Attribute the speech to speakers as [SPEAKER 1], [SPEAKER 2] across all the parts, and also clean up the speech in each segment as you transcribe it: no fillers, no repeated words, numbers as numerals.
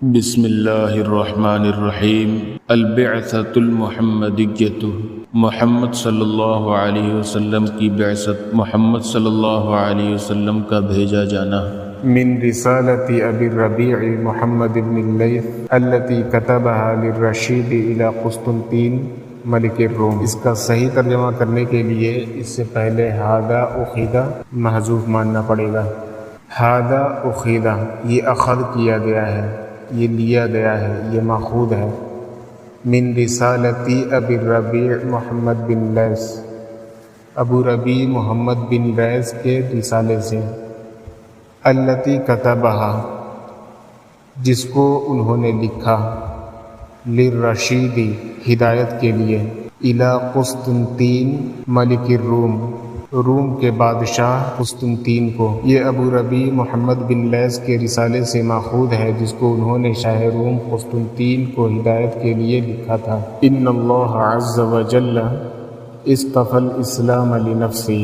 [SPEAKER 1] بسم اللہ الرحمن الرحیم۔ البعثۃ المحمدیۃ، محمد صلی اللہ علیہ وسلم کی بعثت، محمد صلی اللہ علیہ وسلم کا بھیجا جانا۔
[SPEAKER 2] من رسالة ابی الربیع محمد بن اللیث التي كتبها للرشید الى قسطنطین ملک الروم۔ اس کا صحیح ترجمہ کرنے کے لیے اس سے پہلے ہادہ اخیدہ محذوف ماننا پڑے گا۔ ہادہ اخیدہ، یہ اخذ کیا گیا ہے، یہ لیا گیا ہے، یہ ماخوذ ہے۔ من رسالتی ابی الربیع محمد بن لیث، ابو ربیع محمد بن لیث کے رسالے سے۔ التی کتبہا، جس کو انہوں نے لکھا، للرشیدی، ہدایت کے لیے، الی قسطنطین ملک الروم، روم کے بادشاہ قسطنطین کو۔ یہ ابو ربیع محمد بن لیث کے رسالے سے ماخوذ ہے، جس کو انہوں نے شاہ روم قسطنطین کو ہدایت کے لیے لکھا تھا۔ ان اللہ عز وجل اصطفى الاسلام لنفسہ،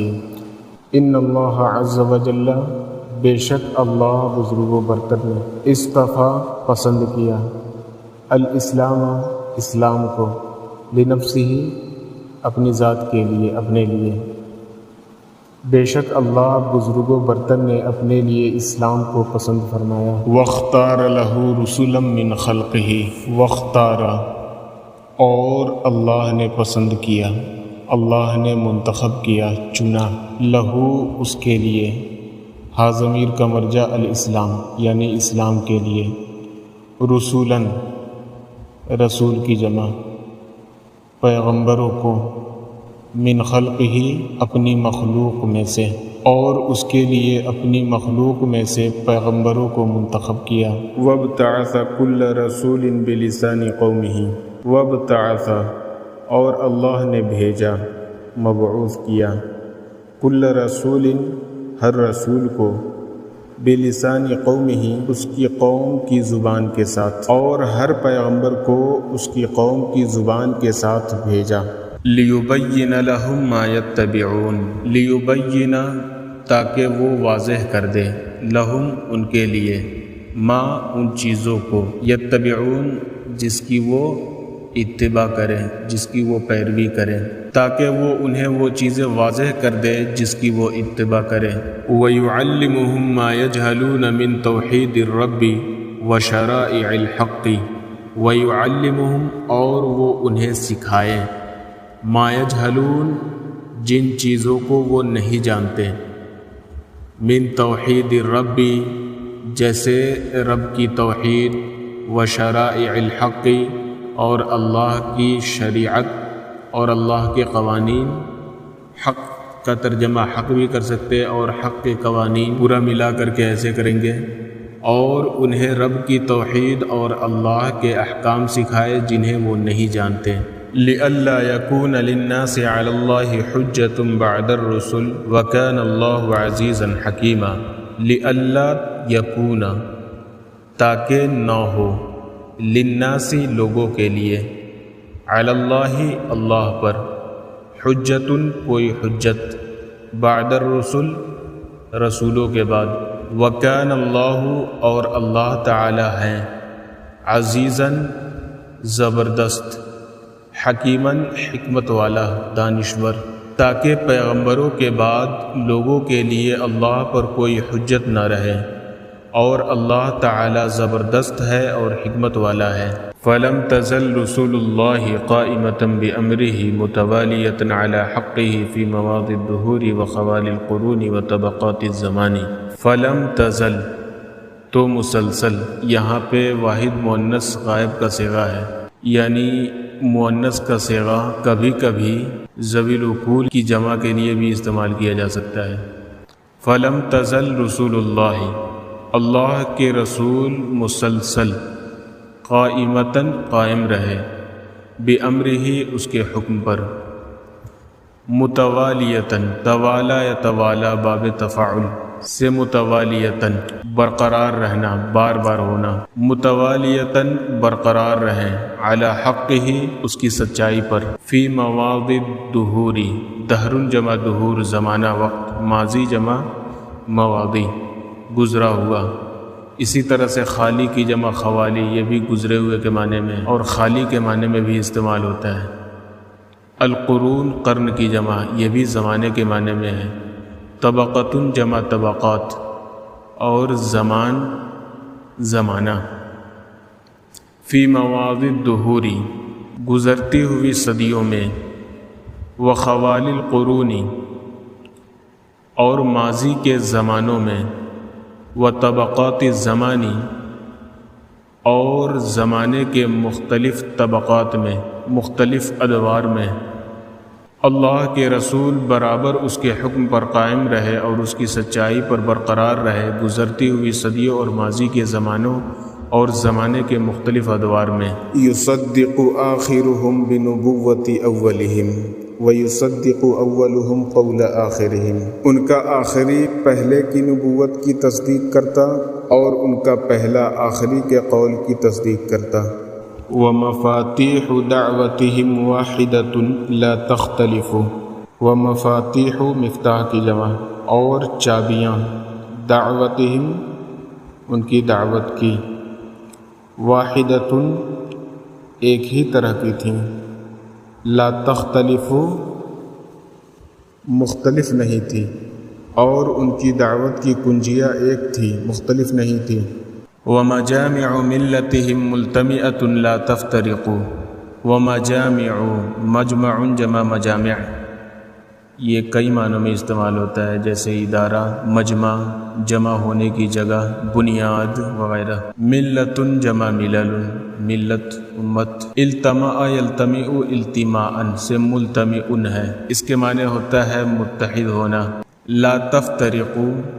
[SPEAKER 2] ان اللہ عز وجل، بے شک اللہ بزرگ و برتر نے، اصطفیٰ، پسند کیا، الاسلام، اسلام کو، لنفسہ، اپنی ذات کے لیے، اپنے لیے۔ بے شک اللہ بزرگ و برتر نے اپنے لیے اسلام کو پسند فرمایا۔
[SPEAKER 1] واختار له رسلا من خلقہ، واختار، اور اللہ نے پسند کیا، اللہ نے منتخب کیا، چنا، لہو، اس کے لیے، ہا ضمیر کا مرجع الاسلام، یعنی اسلام کے لیے، رسولاً، رسول کی جمع، پیغمبروں کو، من خلقہ، اپنی مخلوق میں سے، اور اس کے لیے اپنی مخلوق میں سے پیغمبروں کو منتخب کیا۔ وابتعث کل رسول بلسان قومہ، وابتعث، اور اللہ نے بھیجا، مبعوث کیا، کل رسول، ہر رسول کو، بلسان قومہ، اس کی قوم کی زبان کے ساتھ، اور ہر پیغمبر کو اس کی قوم کی زبان کے ساتھ بھیجا۔ لیبین لہم ما یتبعون، لیبین، تاکہ وہ واضح کر دے، لہم، ان کے لیے، ما، ان چیزوں کو، یتبعون، جس کی وہ اتباع کریں، جس کی وہ پیروی کریں، تاکہ وہ انہیں وہ چیزیں واضح کر دے جس کی وہ اتباع کریں۔ وَيُعَلِّمُهُم مَّا يَجْهَلُونَ مِن تَوْحِيدِ الرَّبِّ وَشَرَائِعِ الْحَقِّ، وَيُعَلِّمُهُم، اور وہ انہیں سکھائیں، ما یجہلون، جن چیزوں کو وہ نہیں جانتے، من توحید الرب، جیسے رب کی توحید، وشرائع الحق، اور اللہ کی شریعت اور اللہ کے قوانین۔ حق کا ترجمہ حق بھی کر سکتے اور حق کے قوانین پورا ملا کر کے ایسے کریں گے، اور انہیں رب کی توحید اور اللہ کے احکام سکھائے جنہیں وہ نہیں جانتے۔ لئلا یکون للناس علی اللہ حجۃ بعد الرسل وکان اللہ عزیزا حکیما، لئلا یکون، تاکہ نہ ہو، للناس، لوگوں کے لیے، علی اللہ، اللہ پر، حجۃ، کوئی حجت، بعد الرسل، رسولوں کے بعد، وکان اللہ، اور اللہ تعالی ہے، عزیزاً، زبردست، حکیماً، حکمت والا، دانشور، تاکہ پیغمبروں کے بعد لوگوں کے لیے اللہ پر کوئی حجت نہ رہے، اور اللہ تعالی زبردست ہے اور حکمت والا ہے۔ فَلَمْ تَزَلْ رُسُلُ اللَّهِ قَائِمَةً بِأَمْرِهِ مُتَوَالِيَةً عَلَى حَقِّهِ فِي مَوَاضِعِ الظُّهُورِ وَخَوَالِ الْقُرُونِ وَطَبَقَاتِ الزَّمَانِ۔ فَلَمْ تَزَلْ، تو مسلسل، یہاں پہ واحد مؤنث غائب کا صیغہ ہے، یعنی مؤنث کا صیغہ کبھی کبھی ذوی العقول کی جمع کے لیے بھی استعمال کیا جا سکتا ہے۔ فَلَمْ تَزَلْ رُسُولُ اللَّهِ، اللہ کے رسول مسلسل، قائمتاً، قائم رہے، بِأَمْرِهِ، اس کے حکم پر، متوالیتاً، توالا یا توالا باب تفاعل سے، متوالیتاً، برقرار رہنا، بار بار ہونا، متوالیتاً، برقرار رہیں، علی حقہ، اس کی سچائی پر، فی مواضع الدہور، دہر جمع دہور، زمانہ وقت، ماضی جمع مواضی، گزرا ہوا، اسی طرح سے خالی کی جمع خوالی، یہ بھی گزرے ہوئے کے معنی میں اور خالی کے معنی میں بھی استعمال ہوتا ہے۔ القرون قرن کی جمع، یہ بھی زمانے کے معنی میں ہے۔ طبقتن جمع طبقات اور زمان زمانہ۔ فی مواضع الدہوری، گزرتی ہوئی صدیوں میں، وخوال القرون اور ماضی کے زمانوں میں، وطبقات الزمانی اور زمانے کے مختلف طبقات میں، مختلف ادوار میں۔ اللہ کے رسول برابر اس کے حکم پر قائم رہے اور اس کی سچائی پر برقرار رہے، گزرتی ہوئی صدیوں اور ماضی کے زمانوں اور زمانے کے مختلف ادوار میں۔
[SPEAKER 2] یصدق آخرهم بنبوت اولہم ویصدق اولہم قول آخرہم، ان کا آخری پہلے کی نبوت کی تصدیق کرتا اور ان کا پہلا آخری کے قول کی تصدیق کرتا۔
[SPEAKER 1] ومفاتیح دعوتہم واحدۃ لا تختلف، ومفاتیح مفتاح کی جمع اور چابیاں، دعوتہم ان کی دعوت کی، واحدۃ ایک ہی طرح کی تھیں، لا تختلف مختلف نہیں تھی، اور ان کی دعوت کی کنجیاں ایک تھی، مختلف نہیں تھی۔ ومجامع ملتہم ملتمئۃ لا تفترق، ومجامع مجمع جمع مجامع، یہ کئی معنوں میں استعمال ہوتا ہے، جیسے ادارہ، مجمع جمع ہونے کی جگہ، بنیاد وغیرہ۔ ملت جمع ملل، ملت امت۔ التماء یلتمئ التماء سے ملتمئ ہے، اس کے معنی ہوتا ہے متحد ہونا۔ لا تفترق،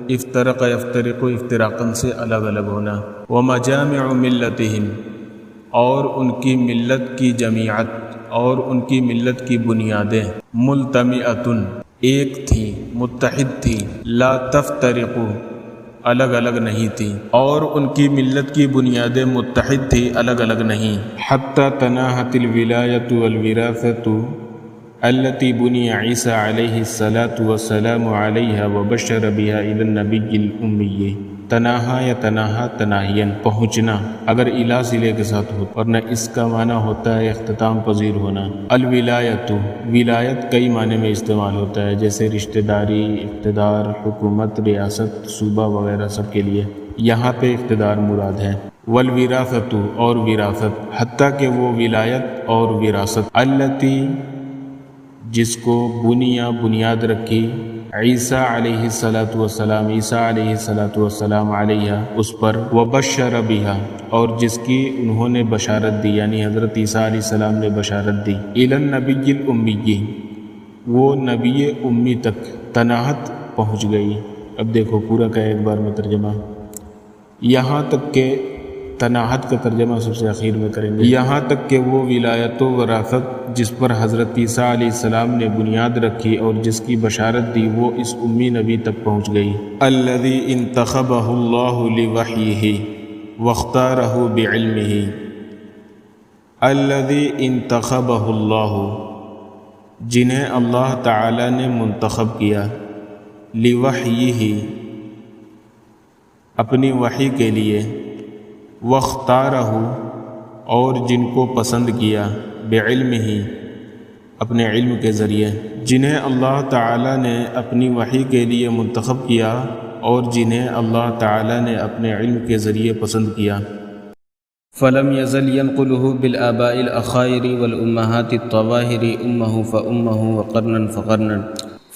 [SPEAKER 1] افترق یفترق افتراقاً سے الگ الگ ہونا۔ ومجامع ملتہم اور ان کی ملت کی جماعت اور ان کی ملت کی بنیادیں، ملتمئۃ ایک تھی، متحد تھی، لا تفترق الگ الگ نہیں تھی، اور ان کی ملت کی بنیادیں متحد تھی، الگ الگ نہیں۔ حتی تناہت الولایۃ والوراثۃ التي بني عیسیٰ علیہ الصلاۃ والسلام علیہ وبشر بها الى النبی الأمی۔ تناہا یا تناہا تناہین پہنچنا، اگر الہ صلے کے ساتھ ہو، ورنہ اس کا معنی ہوتا ہے اختتام پذیر ہونا۔ الولایت، ولایت کئی معنی میں استعمال ہوتا ہے، جیسے رشتہ داری، اقتدار، حکومت، ریاست، صوبہ وغیرہ سب کے لیے، یہاں پہ اقتدار مراد ہے۔ والوراثۃ اور وراثت، حتیٰ کہ وہ ولایت اور وراثت، التی جس کو بنیاد رکھی، عیسیٰ علیہ الصلاۃ والسلام، عیسیٰ علیہ الصلاۃ والسلام علیہ اس پر، وبشر بها اور جس کی انہوں نے بشارت دی، یعنی حضرت عیسیٰ علیہ السلام نے بشارت دی، الی النبی الامی، وہ نبی امی تک تناہت پہنچ گئی۔ اب دیکھو پورا کا ایک بار میں ترجمہ، یہاں تک کہ تناہت کا ترجمہ سب سے اخیر میں کریں گے، یہاں تک کہ وہ ولایت و وراثت جس پر حضرت عیسیٰ علیہ السلام نے بنیاد رکھی اور جس کی بشارت دی، وہ اس امی نبی تک پہنچ گئی۔ الذی انتخبہ اللہ لوحیہ واختارہ بعلمہ، الذی انتخبہ اللہ جنہیں اللہ تعالی نے منتخب کیا، لوحیہ اپنی وحی کے لیے، واختارہ اور جن کو پسند کیا، بعلمہ اپنے علم کے ذریعے، جنہیں اللہ تعالی نے اپنی وحی کے لیے منتخب کیا اور جنہیں اللہ تعالی نے اپنے علم کے ذریعے پسند کیا۔
[SPEAKER 3] فلم يزل ينقله بالآباء الأخائر والأمهات الطواهر أمه فأمه وقرنا فقرنا،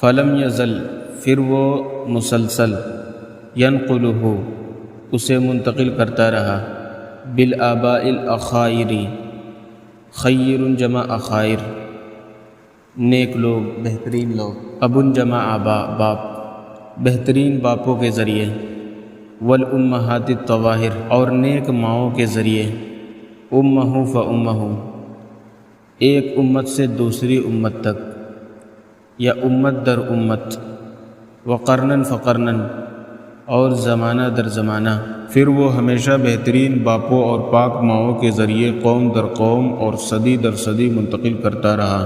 [SPEAKER 3] فلم يزل پھر وہ مسلسل، ينقله اسے منتقل کرتا رہا، بالآباء الاخائر، خیر جمع اخائر نیک لوگ، بہترین لوگ، ابن جمع آبا باپ، بہترین باپوں کے ذریعے، والامہات الطواہر اور نیک ماؤں کے ذریعے، امہ فامہ ایک امت سے دوسری امت تک یا امت در امت، وقرنن فقرنن اور زمانہ در زمانہ، پھر وہ ہمیشہ بہترین باپوں اور پاک ماؤں کے ذریعے قوم در قوم اور صدی در صدی منتقل کرتا رہا،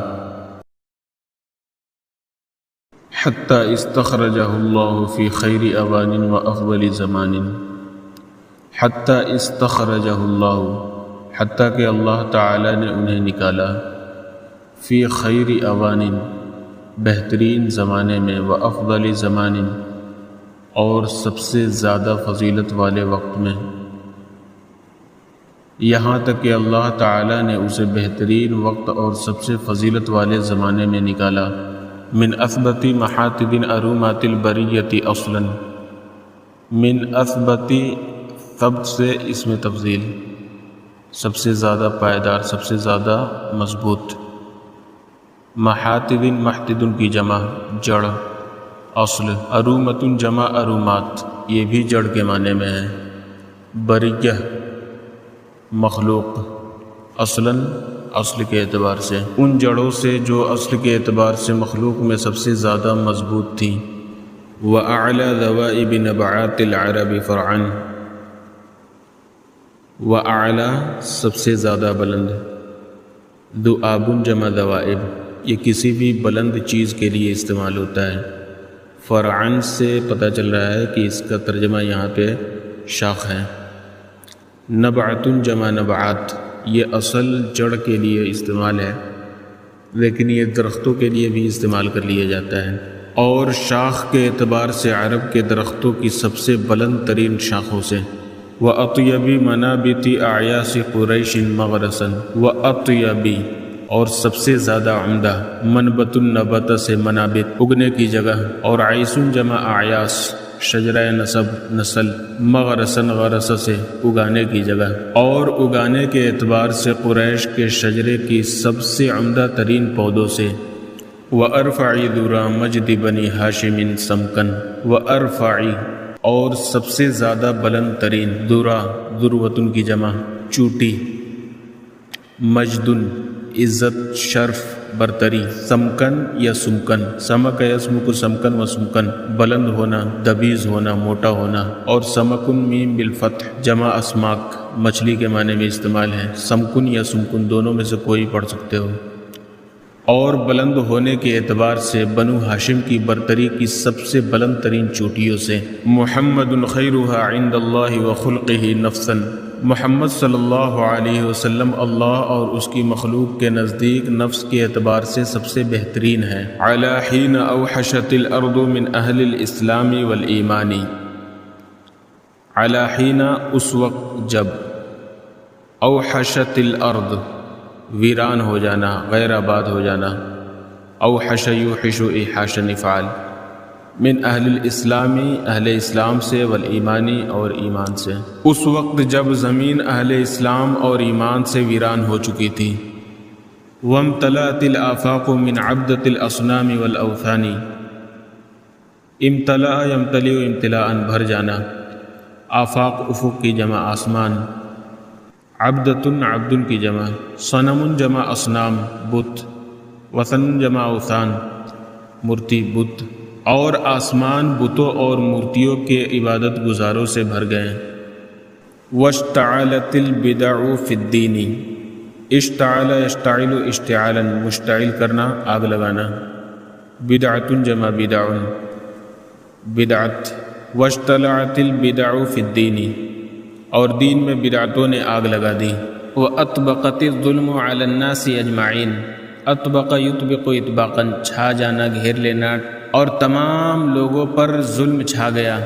[SPEAKER 3] حتی استخرجہ اللہ فی خیر اوان و افضل زمان، حتیٰ استخرجہ اللہ، حتیٰ کہ اللہ تعالی نے انہیں نکالا، فی خیر اوان، بہترین زمانے میں، و افضل زمان، اور سب سے زیادہ فضیلت والے وقت میں، یہاں تک کہ اللہ تعالی نے اسے بہترین وقت اور سب سے فضیلت والے زمانے میں نکالا، من اثبت محاتد ارومات البریت اصلا، من اثبت ثبت سے اس میں تفضیل، سب سے زیادہ پائیدار، سب سے زیادہ مضبوط، محاتد محتد کی جمع جڑ، اصل، ارومت جمع ارومات، یہ بھی جڑ کے معنی میں ہے، بریہ مخلوق، اصلاً اصل کے اعتبار سے، ان جڑوں سے جو اصل کے اعتبار سے مخلوق میں سب سے زیادہ مضبوط تھیں، وَأَعْلَى ذَوَائِبِ نَبَعَاتِ الْعَرَبِ فَرْعًا، وَأَعْلَى سب سے زیادہ بلند، ذُؤَابٌ جمع ذوائب، یہ کسی بھی بلند چیز کے لیے استعمال ہوتا ہے، فرعن سے پتہ چل رہا ہے کہ اس کا ترجمہ یہاں پہ شاخ ہے، نبعۃ جمع نبعات، یہ اصل جڑ کے لیے استعمال ہے، لیکن یہ درختوں کے لیے بھی استعمال کر لیا جاتا ہے، اور شاخ کے اعتبار سے عرب کے درختوں کی سب سے بلند ترین شاخوں سے، وَأَطْيَبِ مَنَابِتِ أَعْيَاسِ قُرَيْشٍ مَغْرَسًا، وَأَطْيَبِ اور سب سے زیادہ عمدہ، منبت النبت سے منابت اگنے کی جگہ، اور عیسن جمع اعیاس شجرہ نسب نسل، مغرسن غرس سے اگانے کی جگہ، اور اگانے کے اعتبار سے قریش کے شجرے کی سب سے عمدہ ترین پودوں سے، وَأَرْفَعِ ذُرَا مَجْدِ بَنِي ہاشم سمکن، وَأَرْفَعِ اور سب سے زیادہ بلند ترین، ذُرَا ذروتن کی جمع چوٹی، مجدن عزت شرف برتری، سمکن یا سمکن، سمک یسمک سمکن و سمکن بلند ہونا، دبیز ہونا، موٹا ہونا، اور سمکن میم بالفتح جمع اسماک مچھلی کے معنی میں استعمال ہے، سمکن یا سمکن دونوں میں سے کوئی پڑھ سکتے ہو، اور بلند ہونے کے اعتبار سے بنو ہاشم کی برتری کی سب سے بلند ترین چوٹیوں سے، محمد خیرها عند اللہ وخلقہ نفسا، محمد صلی اللہ علیہ وسلم اللہ اور اس کی مخلوق کے نزدیک نفس کے اعتبار سے سب سے بہترین ہے، علی حین اوحشت الارض من اہل الاسلام والایمان، علی حین اس وقت جب، اوحشت الارض ویران ہو جانا، غیر آباد ہو جانا، اوحش یوحش احاشا فعل، من اہل الاسلامی اہل اسلام سے، والایمانی اور ایمان سے، اس وقت جب زمین اہل اسلام اور ایمان سے ویران ہو چکی تھی، وامتلأت الآفاق من عبدۃ الاصنام والاوثان، امتلأ یمتلئ امتلاء بھر جانا، آفاق افق کی جمع آسمان، عبدۃ عبد کی جمع، صنم جمع اصنام بت، وثن جمع اوثان مورتی بت، اور آسمان بتوں اور مورتیوں کے عبادت گزاروں سے بھر گئے، واشتعلت البدع فی الدین، اشتعل یشتعل اشتعالا مشتعل کرنا، آگ لگانا، بدعۃ جمع بدع بدعت، واشتعلت البدع فی الدین، اور دین میں بدعتوں نے آگ لگا دی، وَأَطْبَقَتِ الظُّلْمُ عَلَى النَّاسِ أَجْمَعِينَ، اطبق یطبق اطباقا چھا جانا، گھیر لینا، اور تمام لوگوں پر ظلم چھا گیا،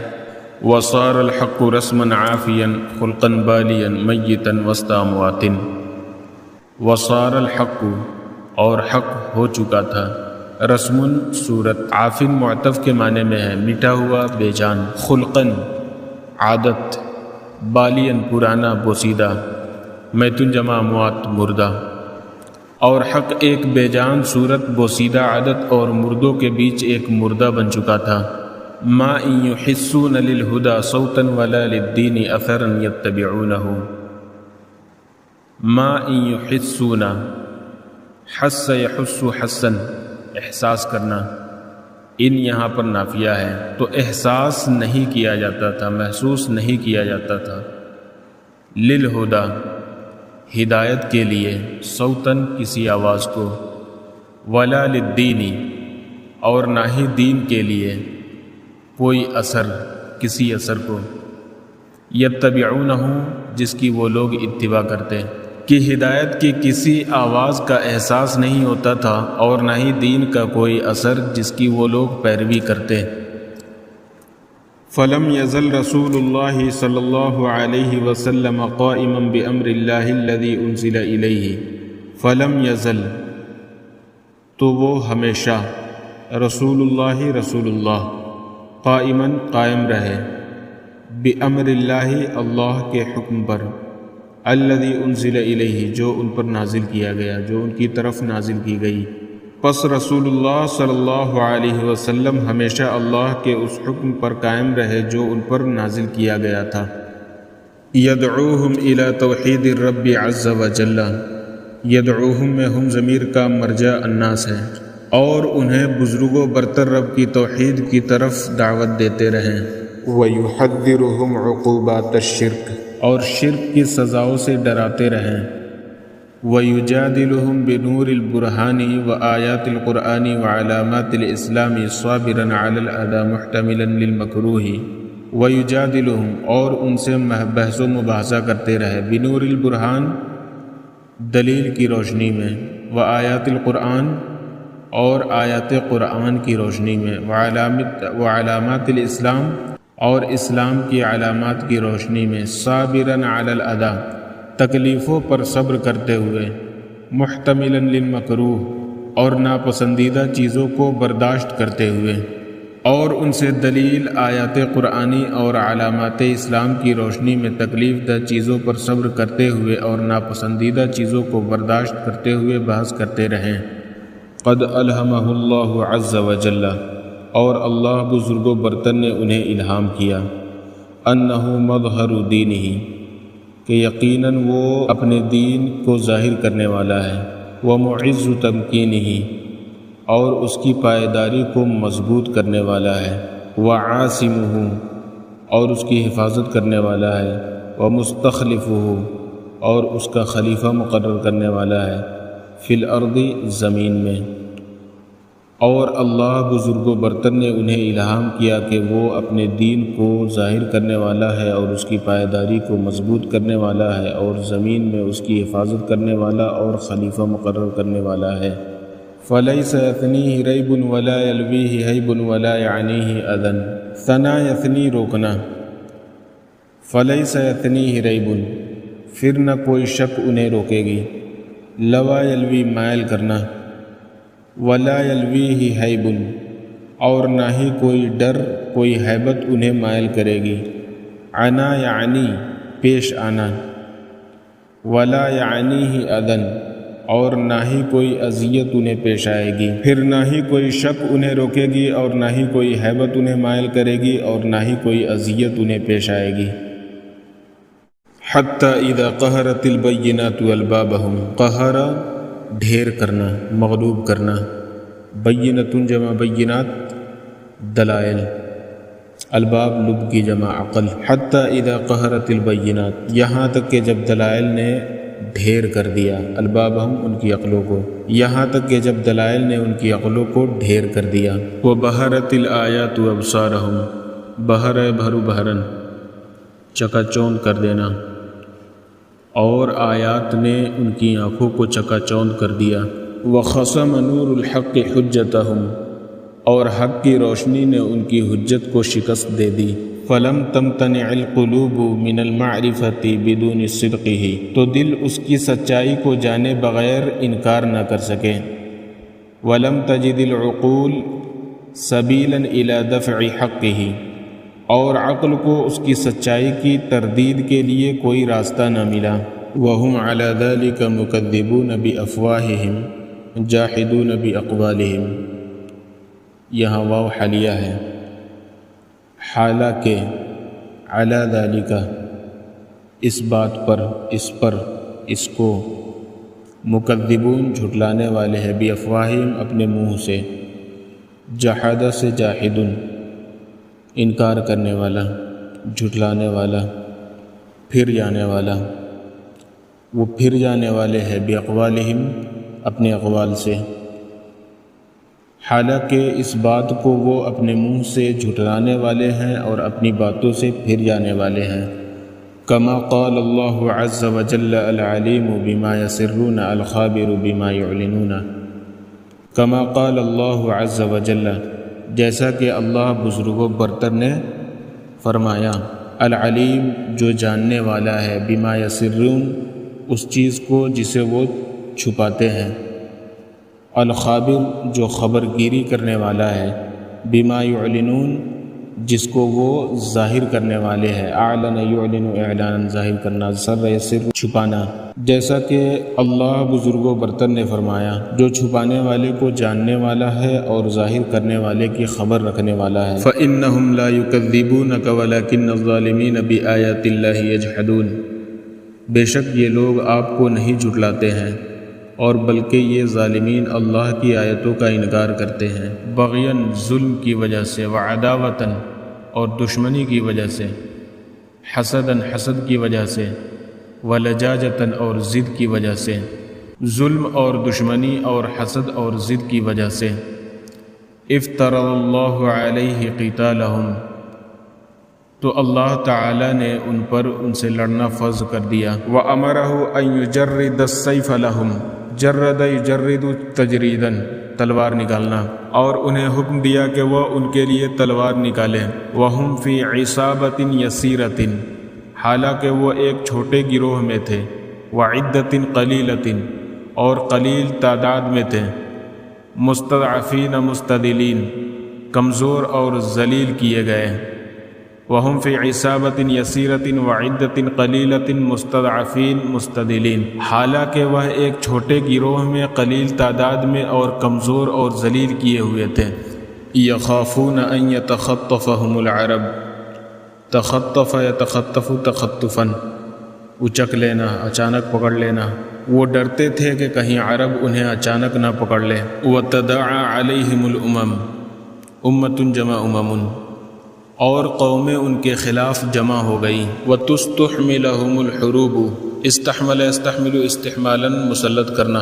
[SPEAKER 3] وَصَارَ الْحَقُّ رَسْمًا عَافِيًا خُلْقًا بَالِيًا مَيِّتًا وَسْطَ أَمْوَاتٍ، وَصَارَ الْحَقُّ اور حق ہو چکا تھا، رسم صورت، عافن معطف کے معنی میں ہے مٹا ہوا، بے جان، خلقاً عادت، بالین پرانا، بوسیدہ، میتن جمع اموات مردہ، اور حق ایک بے جان صورت، بوسیدہ عادت اور مردوں کے بیچ ایک مردہ بن چکا تھا، ما ان یحسون للہدى صوتا ولا للدین اثرا یتبعونہ، ما ان یحسون، حس یحس حسن احساس کرنا، ان یہاں پر نافیہ ہے تو احساس نہیں کیا جاتا تھا، محسوس نہیں کیا جاتا تھا، للہدى ہدایت کے لیے، صوتاً کسی آواز کو، ولا للدین اور نہ ہی دین کے لیے کوئی اثر، کسی اثر کو، یتبعونہ جس کی وہ لوگ اتباع کرتے، کہ ہدایت کی کسی آواز کا احساس نہیں ہوتا تھا اور نہ ہی دین کا کوئی اثر جس کی وہ لوگ پیروی کرتے۔ فلم یزل رسول اللہ صلی اللہ علیہ وسلم قائما بامر اللہ الذی انزل الیہ، فلم یزل تو وہ ہمیشہ، رسول اللہ قائما قائم رہے، بامر اللہ اللہ کے حکم پر، الذی انزل الیہ جو ان پر نازل کیا گیا، جو ان کی طرف نازل کی گئی۔ پس رسول اللہ صلی اللہ علیہ وسلم ہمیشہ اللہ کے اس حکم پر قائم رہے جو ان پر نازل کیا گیا تھا۔ یدعوہم الی توحید الرب عز وجل، یدعوہم میں ہم ضمیر کا مرجع الناس ہے، اور انہیں بزرگ و برتر رب کی توحید کی طرف دعوت دیتے رہیں۔
[SPEAKER 2] وَيُحَذِّرُهُمْ عُقُوبَاتَ الشِّرْكِ
[SPEAKER 3] اور شرک کی سزاؤں سے ڈراتے رہیں۔ وَيُجَادِلُهُمْ بِنُورِ الْبُرْهَانِ وَآيَاتِ الْقُرْآنِ وَعَلَامَاتِ الْإِسْلَامِ صَابِرًا عَلَى الْأَذَى مُحْتَمِلًا لِلْمَكْرُوهِ۔ وَيُجَادِلُهُمْ اور ان سے بحث و مباحثہ کرتے رہے، بنور البرہان دلیل کی روشنی میں، وآیات القرآن اور آیات قرآن کی روشنی میں، وعلامات الاسلام اور اسلام کی علامات کی روشنی میں، صابراً علی الاذی تکلیفوں پر صبر کرتے ہوئے، محتملاً للمکروہ اور ناپسندیدہ چیزوں کو برداشت کرتے ہوئے، اور ان سے دلیل آیات قرآنی اور علامات اسلام کی روشنی میں تکلیف دہ چیزوں پر صبر کرتے ہوئے اور ناپسندیدہ چیزوں کو برداشت کرتے ہوئے بحث کرتے رہیں۔ قد الہمہ اللہ عز وجل اور اللہ بزرگ و برتر نے انہیں الہام کیا، انہ مظہر دینہ کہ یقیناً وہ اپنے دین کو ظاہر کرنے والا ہے، ومعز تمکینہ اور اس کی پائیداری کو مضبوط کرنے والا ہے، وعاصمہ اور اس کی حفاظت کرنے والا ہے، ومستخلفہ اور اس کا خلیفہ مقرر کرنے والا ہے، فی الارض زمین میں۔ اور اللہ بزرگ و برتر نے انہیں الہام کیا کہ وہ اپنے دین کو ظاہر کرنے والا ہے اور اس کی پائیداری کو مضبوط کرنے والا ہے، اور زمین میں اس کی حفاظت کرنے والا اور خلیفہ مقرر کرنے والا ہے۔ فلیس یثنیہ ریب ولا یلویہ ہیب ولا یعنیہ اذن، ثنا یثنی روکنا، فلیس یثنیہ ریب پھر نہ کوئی شک انہیں روکے گی، لوا یلوی مائل کرنا، ولا یلویہ ہیب اور نہ ہی کوئی ڈر کوئی ہیبت انہیں مائل کرے گی، عنا یعنی پیش آنا، ولا یعنیہ اذن اور نہ ہی کوئی اذیت انہیں پیش آئے گی، پھر نہ ہی کوئی شک انہیں روکے گی اور نہ ہی کوئی ہیبت انہیں مائل کرے گی اور نہ ہی کوئی اذیت انہیں پیش آئے گی۔ حتی اذا قہرت البینات البابہم، قہر ڈھیر کرنا، مغلوب کرنا، بینتن جمع بینات دلائل، الباب لب کی جمع عقل۔ حتی اذا قہرت البینات یہاں تک کہ جب دلائل نے ڈھیر کر دیا، البابہم ان کی عقلوں کو، یہاں تک کہ جب دلائل نے ان کی عقلوں کو ڈھیر کر دیا۔ وبہرت الآیات ابصارہم، بہر بھرو بہرن چکا چوند کر دینا، اور آیات نے ان کی آنکھوں کو چکا چوند کر دیا۔ وخصم نور الحق حجتہم اور حق کی روشنی نے ان کی حجت کو شکست دے دی۔ فلم تمتنع القلوب من المعرفۃ بدون صدقہ تو دل اس کی سچائی کو جانے بغیر انکار نہ کر سکے۔ ولم تجد العقول سبیلا الی دفع حقہ اور عقل کو اس کی سچائی کی تردید کے لیے کوئی راستہ نہ ملا۔ وَهُمْ عَلَى ذَلِكَ مُكَذِّبُونَ بِأَفْوَاهِهِمْ جَاحِدُونَ بِأَقْوَالِهِمْ، یہاں واو حالیہ ہے، حالانکہ عَلَى ذَلِكَ اس بات پر، اس پر، اس کو، مکذبون جھٹلانے والے ہیں، بِأَفْوَاهِهِمْ اپنے منہ سے، جحد سے جاحدن انکار کرنے والا، جھٹلانے والا، پھر جانے والا، وہ پھر جانے والے ہیں، باقوالہم اپنے اقوال سے، حالانکہ اس بات کو وہ اپنے منہ سے جھٹلانے والے ہیں اور اپنی باتوں سے پھر جانے والے ہیں۔ كما قال الله عز وجل العليم بما يسرون الخابر بما يعلنون كما قال الله عز وجل، جیسا کہ اللہ بزرگ و برتر نے فرمایا، العلیم جو جاننے والا ہے، بما یسرون اس چیز کو جسے وہ چھپاتے ہیں، الخابر جو خبر گیری کرنے والا ہے، بما یعلنون جس کو وہ ظاہر کرنے والے ہیں، اعلن یعلن اعلانا ظاہر کرنا، سر یسر چھپانا، جیسا کہ اللہ بزرگ و برتر نے فرمایا، جو چھپانے والے کو جاننے والا ہے اور ظاہر کرنے والے کی خبر رکھنے والا ہے۔ فإنہم لا یکذبونک ولکن الظالمین بآیات اللہ یجحدون، بے شک یہ لوگ آپ کو نہیں جھٹلاتے ہیں اور بلکہ یہ ظالمین اللہ کی آیتوں کا انکار کرتے ہیں، بغیاً ظلم کی وجہ سے، وعداوتاً اور دشمنی کی وجہ سے، حسداً حسد کی وجہ سے، ولجاجتاً اور ضد کی وجہ سے، ظلم اور دشمنی اور حسد اور ضد کی وجہ سے، افترض اللہ علیہ قتالہم، تو اللہ تعالی نے ان پر ان سے لڑنا فرض کر دیا، وَأَمَرَهُ أَن يُجَرِّدَ السَّيْفَ لَهُمْ، جرد یجرد تجریداً تلوار نکالنا، اور انہیں حکم دیا کہ وہ ان کے لیے تلوار نکالیں، وَهُمْ فِي عِصَابَةٍ يَسِيرَةٍ، حالانکہ وہ ایک چھوٹے گروہ میں تھے، وَعِدَّةٍ قَلِيلَةٍ اور قلیل تعداد میں تھے، مستضعفین مستدلین کمزور اور ذلیل کیے گئے، وَهُمْ فِي عِصَابَةٍ يَسِيرَةٍ وَعِدَّةٍ قَلِيلَةٍ مستضعفین مستدلین، حالانکہ وہ ایک چھوٹے گروہ میں قلیل تعداد میں اور کمزور اور ذلیل کیے ہوئے تھے، يَخَافُونَ أَن يَتَخَطَّفَهُمُ الْعَرَبُ، تخطف يتخطف تخطفاً اچک لینا، اچانک پکڑ لینا، وہ ڈرتے تھے کہ کہیں عرب انہیں اچانک نہ پکڑ لے، وَتَدَاعَى عَلَيْهِمُ الْأُمَمُ، امۃ جمع امم، اور قومیں ان کے خلاف جمع ہو گئی، وَتُسْتُحْمِلَهُمُ الْحُرُوبُ، استحمل استحمل استحمالاً مسلط کرنا،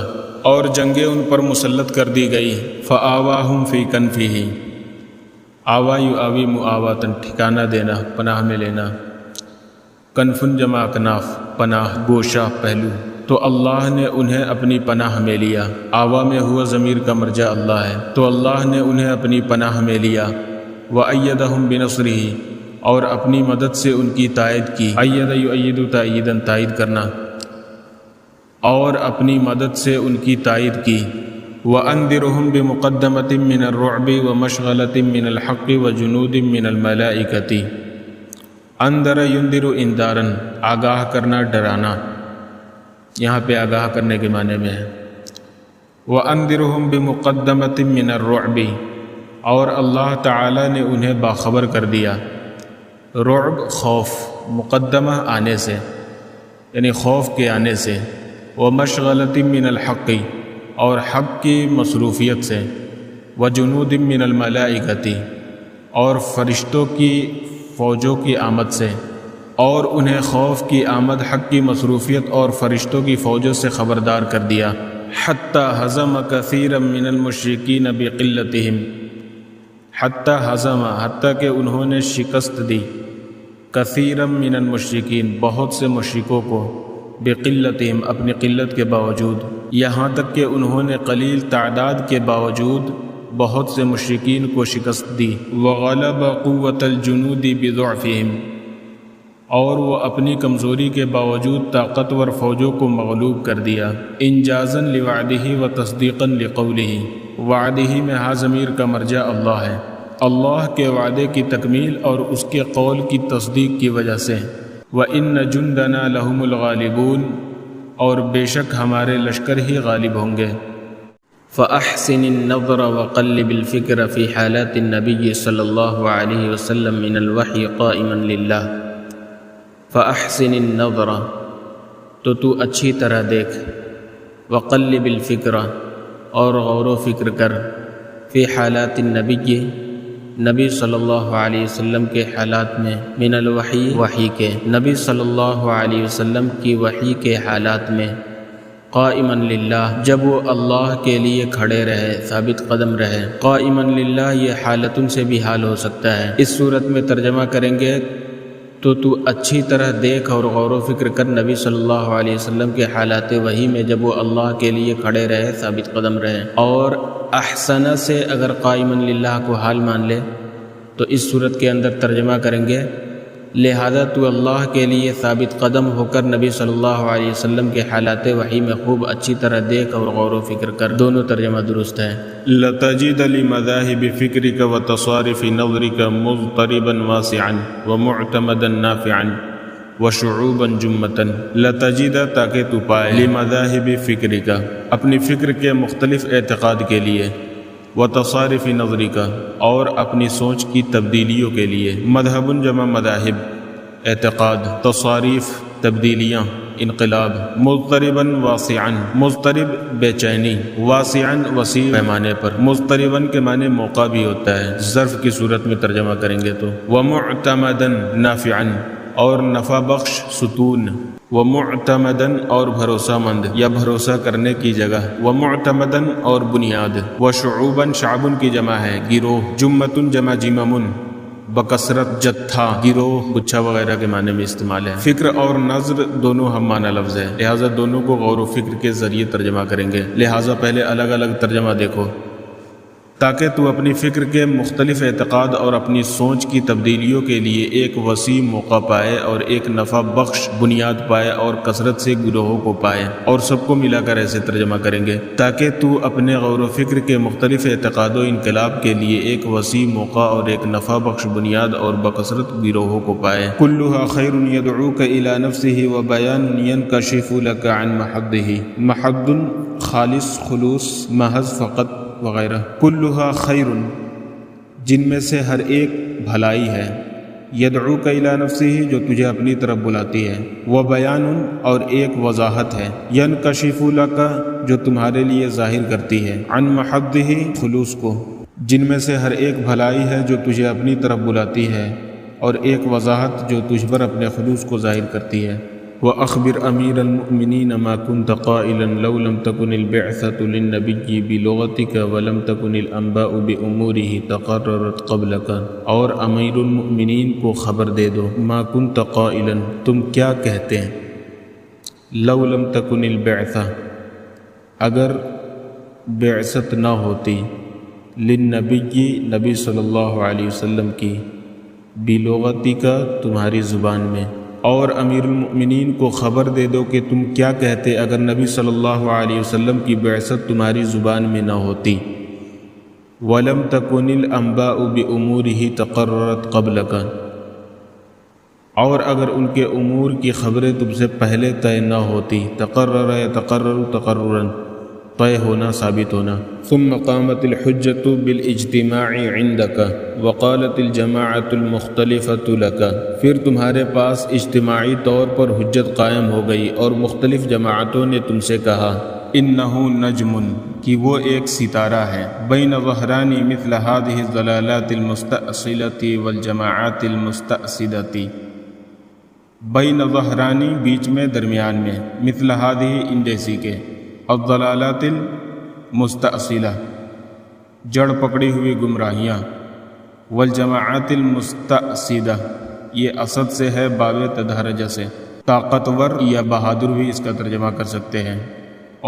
[SPEAKER 3] اور جنگیں ان پر مسلط کر دی گئی، فَآوَاهُمْ فِي كَنْفِهِ، آوا یؤوی مؤاواتاً ٹھکانہ دینا، پناہ میں لینا، کنفن جمع کناف پناہ، گوشہ پہلو، تو اللہ نے انہیں اپنی پناہ میں لیا، آوا میں ہوا ضمیر کا مرجع اللہ ہے، تو اللہ نے انہیں اپنی پناہ میں لیا، وَأَيَّدَهُمْ بِنَصْرِهِ اور اپنی مدد سے ان کی تائید کی، اَيَّدَ يُؤَيِّدُ تائیداً تائید کرنا، اور اپنی مدد سے ان کی تائید کی، وَأَنذِرْهُمْ بِمُقَدَّمَةٍ مِّنَ الرُّعْبِ وَمَشْغَلَةٍ مِّنَ الْحَقِّ وَجُنُودٍ مِّنَ الْمَلَائِكَةِ، اندر يُنذِرُ اندارن، آگاہ کرنا ڈرانا، یہاں پہ آگاہ کرنے کے معنی میں ہے، وَأَنذِرْهُمْ بِمُقَدَّمَةٍ مِّنَ الرُّعْبِ اور اللہ تعالی نے انہیں باخبر کر دیا، رعب خوف، مقدمہ آنے سے یعنی خوف کے آنے سے، ومشغلۃ من الحق اور حق کی مصروفیت سے، وجنود من الملائکۃ اور فرشتوں کی فوجوں کی آمد سے، اور انہیں خوف کی آمد، حق کی مصروفیت اور فرشتوں کی فوجوں سے خبردار کر دیا، حتی ہزم کثیرا من المشرکین بقلتہم، حتی ہزم حتیٰ کہ انہوں نے شکست دی، کثیرا من المشرکین بہت سے مشرکوں کو، بقلتہم اپنی قلت کے باوجود، یہاں تک کہ انہوں نے قلیل تعداد کے باوجود بہت سے مشرکین کو شکست دی، وغلب قوت الجنود بضعفہم اور وہ اپنی کمزوری کے باوجود طاقتور فوجوں کو مغلوب کر دیا، انجازا لوعدہ و تصدیقا لقولہ، وعدہ میں ہا ضمیر کا مرجع اللہ ہے، اللہ کے وعدے کی تکمیل اور اس کے قول کی تصدیق کی وجہ سے، وَإِنَّ جُنْدَنَا لَهُمُ الْغَالِبُونَ اور بے شک ہمارے لشکر ہی غالب ہوں گے۔ فَأَحْسِنِ النَّظْرَ وَقَلِّبِ الْفِكْرَ فِي حَالَاتِ النَّبِيِّ صلی اللہ علیہ وسلم من الوحی قائما للہ، فَأَحْسِنِ النَّظْرَ تو اچھی طرح دیکھ، وَقَلِّبِ الْفِكْرَ اور غور و فکر کر، فی حالات النبی نبی صلی اللہ علیہ وسلم کے حالات میں، من الوحی وحی کے، نبی صلی اللہ علیہ وسلم کی وحی کے حالات میں، قائما للہ جب وہ اللہ کے لیے کھڑے رہے، ثابت قدم رہے، قائما للہ یہ حالتن سے بھی حال ہو سکتا ہے، اس صورت میں ترجمہ کریں گے تو اچھی طرح دیکھ اور غور و فکر کر نبی صلی اللہ علیہ وسلم کے حالات وحی میں جب وہ اللہ کے لیے کھڑے رہے، ثابت قدم رہے، اور احسنہ سے اگر قائمن للہ کو حال مان لے تو اس صورت کے اندر ترجمہ کریں گے لہذا تو اللہ کے لیے ثابت قدم ہو کر نبی صلی اللہ علیہ وسلم کے حالات وحی میں خوب اچھی طرح دیکھ اور غور و فکر کر۔ دونوں ترجمہ درست ہے۔
[SPEAKER 1] لتجد لمذاهب فكرك وتصارف نظرك مضطربا واسعا ومعتمدا نافعا وشعوبا جمة۔ لتجد تاکہ تو پائے لمذاهب فكرك اپنی فکر کے مختلف اعتقاد کے لیے، وتصارف نظرك اور اپنی سوچ کی تبدیلیوں کے لیے، مذہب جمع مذاہب اعتقاد، تصاریف تبدیلیاں انقلاب، مضطربا واسعا مضطرب بے چینی، واسعا وسیع پیمانے پر، مضطربا کے معنی موقع بھی ہوتا ہے، ظرف کی صورت میں ترجمہ کریں گے تو، ومعتمدا نافعا اور نفع بخش ستون، ومعتمدن اور بھروسہ مند یا بھروسہ کرنے کی جگہ، ومعتمدن اور بنیاد، وشعوبا شعب کی جمع ہے گروہ، جمتن جمع جممن بکثرت جتھا، گروہ گچھا وغیرہ کے معنی میں استعمال ہے۔ فکر اور نظر دونوں ہم معنی لفظ ہے، لہٰذا دونوں کو غور و فکر کے ذریعے ترجمہ کریں گے، لہٰذا پہلے الگ الگ ترجمہ دیکھو تاکہ تو اپنی فکر کے مختلف اعتقاد اور اپنی سوچ کی تبدیلیوں کے لیے ایک وسیع موقع پائے اور ایک نفع بخش بنیاد پائے اور کثرت سے گروہوں کو پائے، اور سب کو ملا کر ایسے ترجمہ کریں گے تاکہ تو اپنے غور و فکر کے مختلف اعتقاد و انقلاب کے لیے ایک وسیع موقع اور ایک نفع بخش بنیاد اور بکثرت گروہوں کو پائے۔ کلھا خیر یدعوک الی نفسہ وبیان ینکشف لک عن محضہ، محض خالص خلوص محض فقط وغیرہ، کلھا خیر جن میں سے ہر ایک بھلائی ہے، یدعوک الی نفسہ جو تجھے اپنی طرف بلاتی ہے، وبیان اور ایک وضاحت ہے، ینکشف لک جو تمہارے لیے ظاہر کرتی ہے، عن محضہ خلوص کو، جن میں سے ہر ایک بھلائی ہے جو تجھے اپنی طرف بلاتی ہے، اور ایک وضاحت جو تجھ پر اپنے خلوص کو ظاہر کرتی ہے۔ وَأَخْبِرْ أَمِيرَ الْمُؤْمِنِينَ مَا كُنْتَ قَائِلًا لَوْ لَمْ تَكُنِ الْبِعْثَةُ لِلنَّبِيِّ بِلُغَتِكَ وَلَمْ تَكُنِ الْأَنْبَاءُ بِأُمُورِهِ تَقَرَّرَتْ قَبْلَكَ، اور امیر المؤمنین کو خبر دے دو، ما كُنْتَ قَائِلًا تم کیا کہتے ہیں، لَوْ لَمْ تَكُنِ الْبِعْثَةُ اگر بعثت نہ ہوتی، لِلنَّبِيِّ نبی صلی اللہ علیہ وسلم کی، بِلُغَتِكَ تمہاری زبان میں، اور امیر المؤمنین کو خبر دے دو کہ تم کیا کہتے اگر نبی صلی اللہ علیہ وسلم کی بعثت تمہاری زبان میں نہ ہوتی، وَلَمْ تَكُنِ الْأَنْبَاءُ بِأُمُورِهِ تَقَرَّرَتْ قَبْلَكَ اور اگر ان کے امور کی خبریں تم سے پہلے طے نہ ہوتی، تقرر یتقرر تقررا طے ہونا ثابت ہونا، ثم قامت الحجة بالاجتماع عندك وقالت الجماعة المختلفة لك پھر تمہارے پاس اجتماعی طور پر حجت قائم ہو گئی اور مختلف جماعتوں نے تم سے کہا، انہ نجم کہ وہ ایک ستارہ ہے، بین ظہران مثل هذه الضلالات المستأصلة والجماعات المستأصدة، بین ظہرانی بیچ میں درمیان میں، مثل هذه ان جیسی کے، الضلالات المستأصلہ جڑ پکڑی ہوئی گمراہیاں، والجماعات المستأصدہ یہ اسد سے ہے باب تدہرجہ سے، طاقتور یا بہادر بھی اس کا ترجمہ کر سکتے ہیں،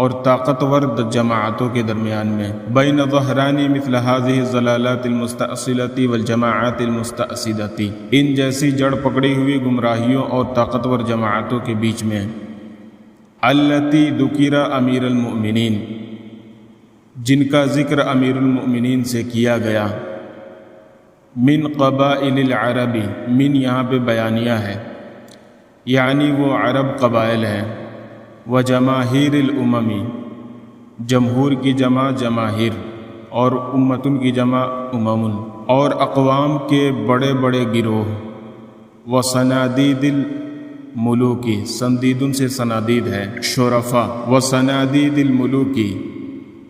[SPEAKER 1] اور طاقتور جماعتوں کے درمیان میں، بین ظہرانی مثل هذه الضلالات المستأصلة والجماعات المستأصدة ان جیسی جڑ پکڑی ہوئی گمراہیوں اور طاقتور جماعتوں کے بیچ میں، التی ذکر امیر المؤمنین جن کا ذکر امیر المؤمنین سے کیا گیا، من قبائل العرب من یہاں پہ بیانیہ ہے، یعنی وہ عرب قبائل ہیں، وجماہیر الامم جمہور کی جمع جماہیر اور امتن کی جمع امم، اور اقوام کے بڑے بڑے گروہ، وصنادید الملوکی سندیدن سے سنادید ہے شرفا، وصنادید الملوکی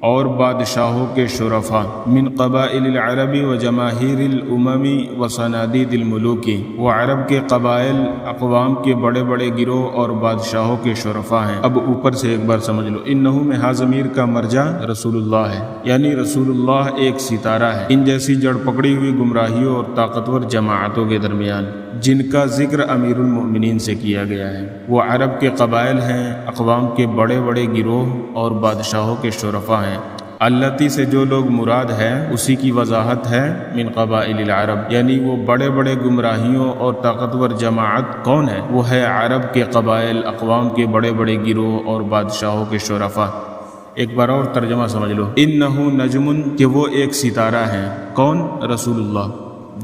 [SPEAKER 3] اور بادشاہوں کے شرفا، من قبائل العرب و جماہیر الامم و صنادید الملوک، وہ عرب کے قبائل، اقوام کے بڑے بڑے گروہ اور بادشاہوں کے شرفا ہیں۔ اب اوپر سے ایک بار سمجھ لو، انہو میں ہا ضمیر کا مرجع رسول اللہ ہے، یعنی رسول اللہ ایک ستارہ ہے ان جیسی جڑ پکڑی ہوئی گمراہیوں اور طاقتور جماعتوں کے درمیان، جن کا ذکر امیر المؤمنین سے کیا گیا ہے۔ وہ عرب کے قبائل ہیں، اقوام کے بڑے بڑے گروہ اور بادشاہوں کے شرفا ہیں۔ التی سے جو لوگ مراد ہے اسی کی وضاحت ہے، من قبائل العرب، یعنی وہ بڑے بڑے گمراہیوں اور طاقتور جماعت کون ہے؟ وہ ہے عرب کے قبائل، اقوام کے بڑے بڑے گروہ اور بادشاہوں کے شرفا۔ ایک بار اور ترجمہ سمجھ لو، انہو نجم، کہ وہ ایک ستارہ ہیں، کون؟ رسول اللہ،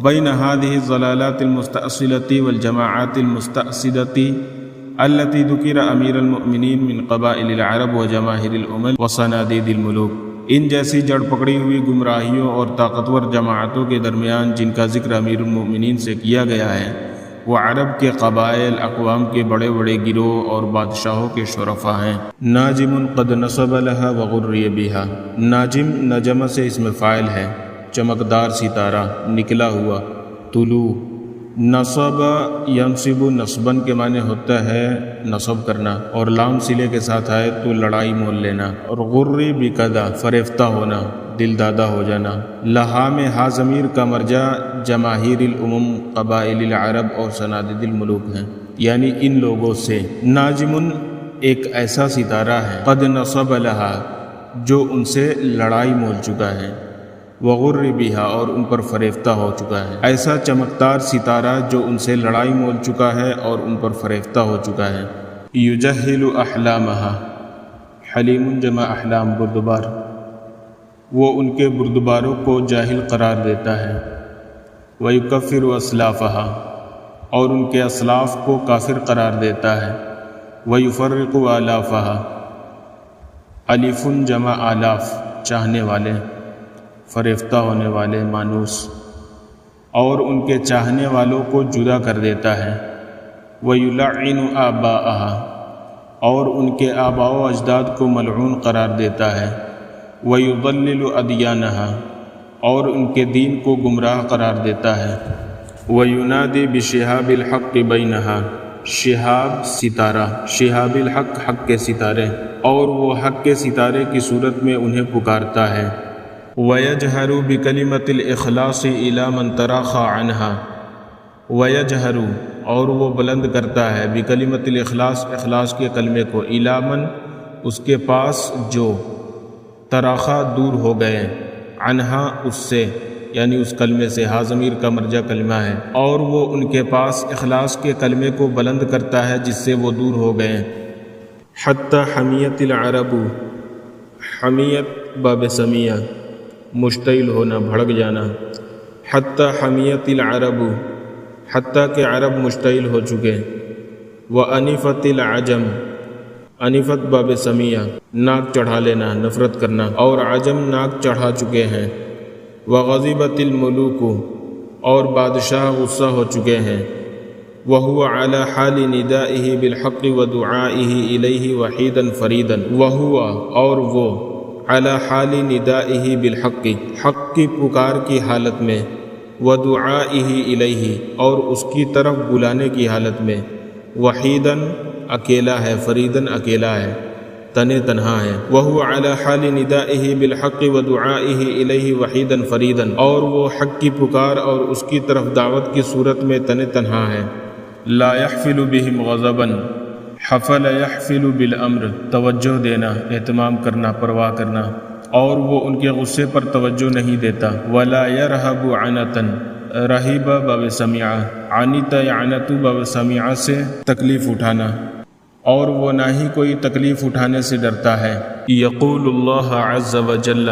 [SPEAKER 3] بین هذه الضلالات المستأصلة والجماعات المستأصلة التي ذكر امیر المؤمنین من قبائل العرب وجماہیر الامم وصنادید الملوک، ان جیسی جڑ پکڑی ہوئی گمراہیوں اور طاقتور جماعتوں کے درمیان جن کا ذکر امیر المؤمنین سے کیا گیا ہے، وہ عرب کے قبائل، اقوام کے بڑے بڑے گروہ اور بادشاہوں کے شرفا ہیں۔ ناجم قد نصب لها وغری بها، ناجم نجم سے اسم فاعل ہے، چمکدار ستارہ، نکلا ہوا، طلوع۔ نصب ینصب نصبن کے معنی ہوتا ہے نصب کرنا، اور لام صلے کے ساتھ آئے تو لڑائی مول لینا، اور غری بکدا فریفتہ ہونا، دل دادا ہو جانا۔ لہا میں ہا ضمیر کا مرجع جماہیر الامم، قبائل العرب اور صنادید الملوک ہیں، یعنی ان لوگوں سے۔ ناجمن ایک ایسا ستارہ ہے، قد نصب لہا جو ان سے لڑائی مول چکا ہے، وغر بہا اور ان پر فریفتہ ہو چکا ہے۔ ایسا چمکدار ستارہ جو ان سے لڑائی مول چکا ہے اور ان پر فریفتہ ہو چکا ہے۔ یجہل احلامہا، حلیم جمع احلام، بردبار، وہ ان کے بردباروں کو جاہل قرار دیتا ہے۔ ویکفر اسلافہا، اور ان کے اسلاف کو کافر قرار دیتا ہے۔ ویفرق آلافہا، الف جمع آلاف، چاہنے والے، فریفتہ ہونے والے، مانوس، اور ان کے چاہنے والوں کو جدا کر دیتا ہے۔ وَيُلَعِّنُ آبَاءَهَا، اور ان کے آباء و اجداد کو ملعون قرار دیتا ہے۔ وَيُضَلِّلُ أَدْيَانَهَا، اور ان کے دین کو گمراہ قرار دیتا ہے۔ وَيُنَادِي بِشِهَابِ الْحَقِّ بَيْنَهَا، شہاب ستارہ، شہاب الحق حق کے ستارے، اور وہ حق کے ستارے کی صورت میں انہیں پکارتا ہے۔ وَيَجْهَرُ بِكَلِمَةِ الْإِخْلَاصِ إِلَى مَنْ تَرَاخَى عَنْهَا، وَيَجْهَرُ اور وہ بلند کرتا ہے، بِكَلِمَةِ الْإِخْلَاص اخلاص کے کلمے کو، إِلَى مَنْ اس کے پاس جو، تراخا دور ہو گئے، عنہا اس سے، یعنی اس کلمے سے، ہا ضمیر کا مرجع کلمہ ہے، اور وہ ان کے پاس اخلاص کے کلمے کو بلند کرتا ہے جس سے وہ دور ہو گئے۔ حتی حمیت العرب، حمیت باب سمیہ، مشتعل ہونا، بھڑک جانا۔ حتی حمیت العرب، حتیٰ کہ عرب مشتعل ہو چکے۔ وَأَنِفَتِ الْعَجَمْ، انفت باب سمیہ، ناک چڑھا لینا، نفرت کرنا، اور عجم ناک چڑھا چکے ہیں۔ وَغَضِبَتِ الْمُلُوكُ، اور بادشاہ غصہ ہو چکے ہیں۔ وَهُوَ عَلَى حَالِ نِدَائِهِ بِالْحَقِّ وَدُعَائِهِ إِلَيْهِ وَحِيدًا فَرِيدًا، وَهُوَ اور وہ، علی حال ندائہ بالحق، حق کی پکار کی حالت میں، ودعائہ الیہ اور اس کی طرف بلانے کی حالت میں، وحیداً اکیلا ہے، فریداً اکیلا ہے، تنے تنہا ہے۔ وہو علی حال ندائہ بالحق ودعائہ الیہ وحیداً فریداً، اور وہ حق کی پکار اور اس کی طرف دعوت کی صورت میں تنے تنہا ہے۔ لا یحفل بہم غضباً، حفل یحفل بالامر، توجہ دینا، اہتمام کرنا، پرواہ کرنا، اور وہ ان کے غصے پر توجہ نہیں دیتا۔ ولا یرہب عنتاً، رہیب باب سمیعہ، عنت عنت باب سمیعہ سے تکلیف اٹھانا، اور وہ نہ ہی کوئی تکلیف اٹھانے سے ڈرتا ہے۔ یقول اللہ عز وجل،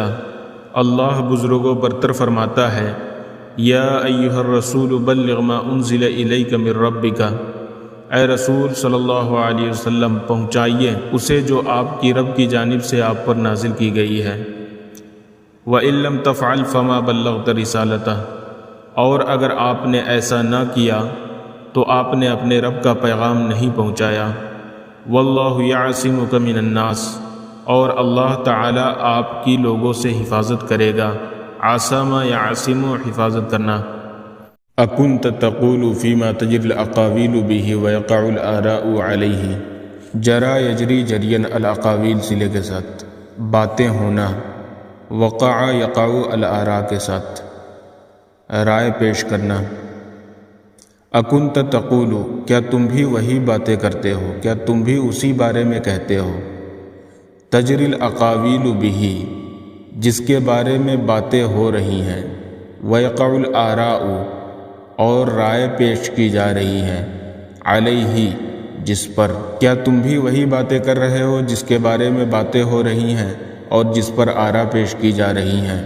[SPEAKER 3] اللہ بزرگ و برتر فرماتا ہے، یا ایہا الرسول بلغ ما انزل الیک من ربک، اے رسول صلی اللہ علیہ وسلم پہنچائیے اسے جو آپ کی رب کی جانب سے آپ پر نازل کی گئی ہے۔ وَإِن لَّمْ تَفْعَلْ فَمَا بَلَّغْتَ رِسَالَتَهُ، اور اگر آپ نے ایسا نہ کیا تو آپ نے اپنے رب کا پیغام نہیں پہنچایا۔ وَاللَّهُ يَعْصِمُكَ مِنَ النَّاسِ، اور اللہ تعالیٰ آپ کی لوگوں سے حفاظت کرے گا۔ عاصم یا عاصم حفاظت کرنا۔ اکنت تقول فیما تجری الاقاویل به ویقع الآراء علیہ، جرا یجری جرین الاقاویل صلے کے ساتھ، باتیں ہونا، وقع یقع الآراء کے ساتھ، رائے پیش کرنا۔ اکنت تقول، کیا تم بھی وہی باتیں کرتے ہو، کیا تم بھی اسی بارے میں کہتے ہو، تجری الاقاویل به، جس کے بارے میں باتیں ہو رہی ہیں، ویقع الآراء، اور رائے پیش کی جا رہی ہیں، علیہ، جس پر، کیا تم بھی وہی باتیں کر رہے ہو جس کے بارے میں باتیں ہو رہی ہیں اور جس پر آراء پیش کی جا رہی ہیں؟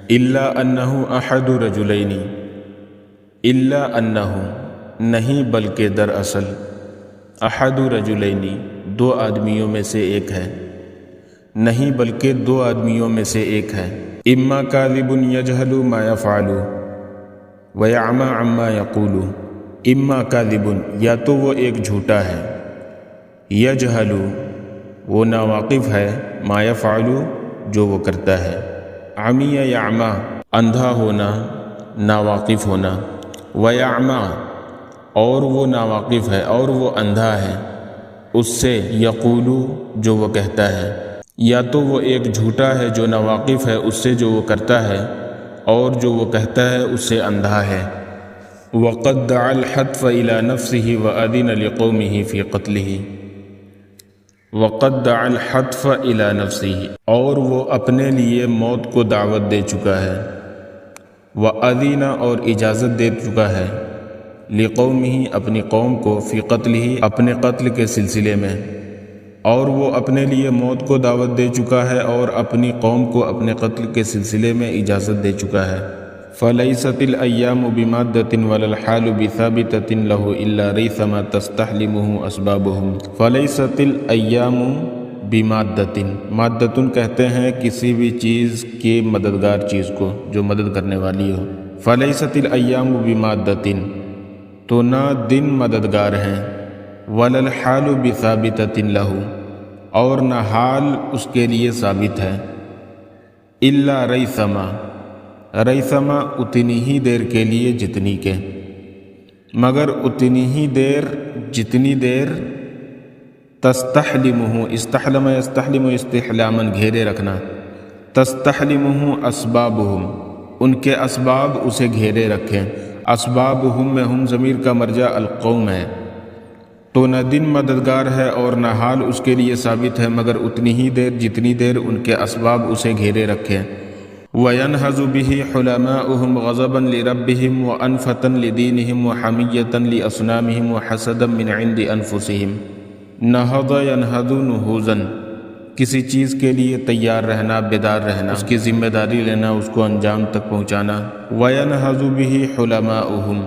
[SPEAKER 3] الا انہ احد رجلین، الا انہ، نہیں بلکہ دراصل، احد رجلین، دو آدمیوں میں سے ایک ہے، نہیں بلکہ دو آدمیوں میں سے ایک ہے، اما کاذب یجہل ما یفعل ویعمی عما یقول، اما کاذب، یا تو وہ ایک جھوٹا ہے، یجہل، وہ ناواقف ہے، ما یفعل، جو وہ کرتا ہے، عمی یعمی، اندھا ہونا، ناواقف ہونا، ویعمی، اور وہ ناواقف ہے اور وہ اندھا ہے، اس سے، یقول، جو وہ کہتا ہے، یا تو وہ ایک جھوٹا ہے جو ناواقف ہے اس سے جو وہ کرتا ہے، اور جو وہ کہتا ہے اس سے اندھا ہے۔ وَقَدْ دَعَا الْحَتْفَ إِلَى نَفْسِهِ وَأَذِنَ لِقَوْمِهِ فِي قَتْلِهِ، وَقَدْ دَعَا الْحَتْفَ إِلَى نَفْسِهِ، اور وہ اپنے لیے موت کو دعوت دے چکا ہے، وَأَذِنَ، اور اجازت دے چکا ہے، لِقَوْمِهِ، اپنی قوم کو، فی قتلہ، اپنے قتل کے سلسلے میں، اور وہ اپنے لیے موت کو دعوت دے چکا ہے اور اپنی قوم کو اپنے قتل کے سلسلے میں اجازت دے چکا ہے۔ فَلَيْسَتِ الْأَيَّامُ بِمَادَّةٍ وَلَا الْحَالُ بِثَابِتَةٍ لَهُ إِلَّا رَيْثَمَا تَسْتَحْلِمُهُ أَسْبَابُهُمْ۔ فَلَيْسَتِ الْأَيَّامُ بِمَادَّةٍ، مادتن کہتے ہیں کسی بھی چیز کی مددگار چیز کو جو مدد کرنے والی ہو۔ فَلَيْسَتِ الْأَيَّامُ بِمَادَّةٍ، تو نہ دن مددگار ہیں، وَلَا الْحَالُ بِثَابِتَةٍ لَهُ، اور نہ حال اس کے لیے ثابت ہے، الا ریثما، ریثما، اتنی ہی دیر کے لیے جتنی کے، مگر اتنی ہی دیر جتنی دیر، تستحلمہ، استحلم یستحلم استحلاما، گھیرے رکھنا، تستحلمہ اسبابہم، ان کے اسباب اسے گھیرے رکھیں، اسبابہم میں ہم ضمیر کا مرجع القوم ہے، تو نہ دن مددگار ہے اور نہ حال اس کے لیے ثابت ہے مگر اتنی ہی دیر جتنی دیر ان کے اسباب اسے گھیرے رکھیں۔ وَيَنْهَزُ بِهِ حُلَمَاؤُهُمْ غَضَبًا لِرَبِّهِمْ وَأَنْفَةً لِدِينِهِمْ وَحَمِيَّةً لِأَصْنَامِهِمْ وَحَسَدًا مِنْ عِنْدِ أَنفُسِهِمْ۔ نَهَضَ يَنْهَضُ نُهُوزًا، کسی چیز کے لیے تیار رہنا، بیدار رہنا، اس کی ذمہ داری لینا، اس کو انجام تک پہنچانا۔ وَيَنْهَضُ بِهِ حُلَمَاؤُهُمْ،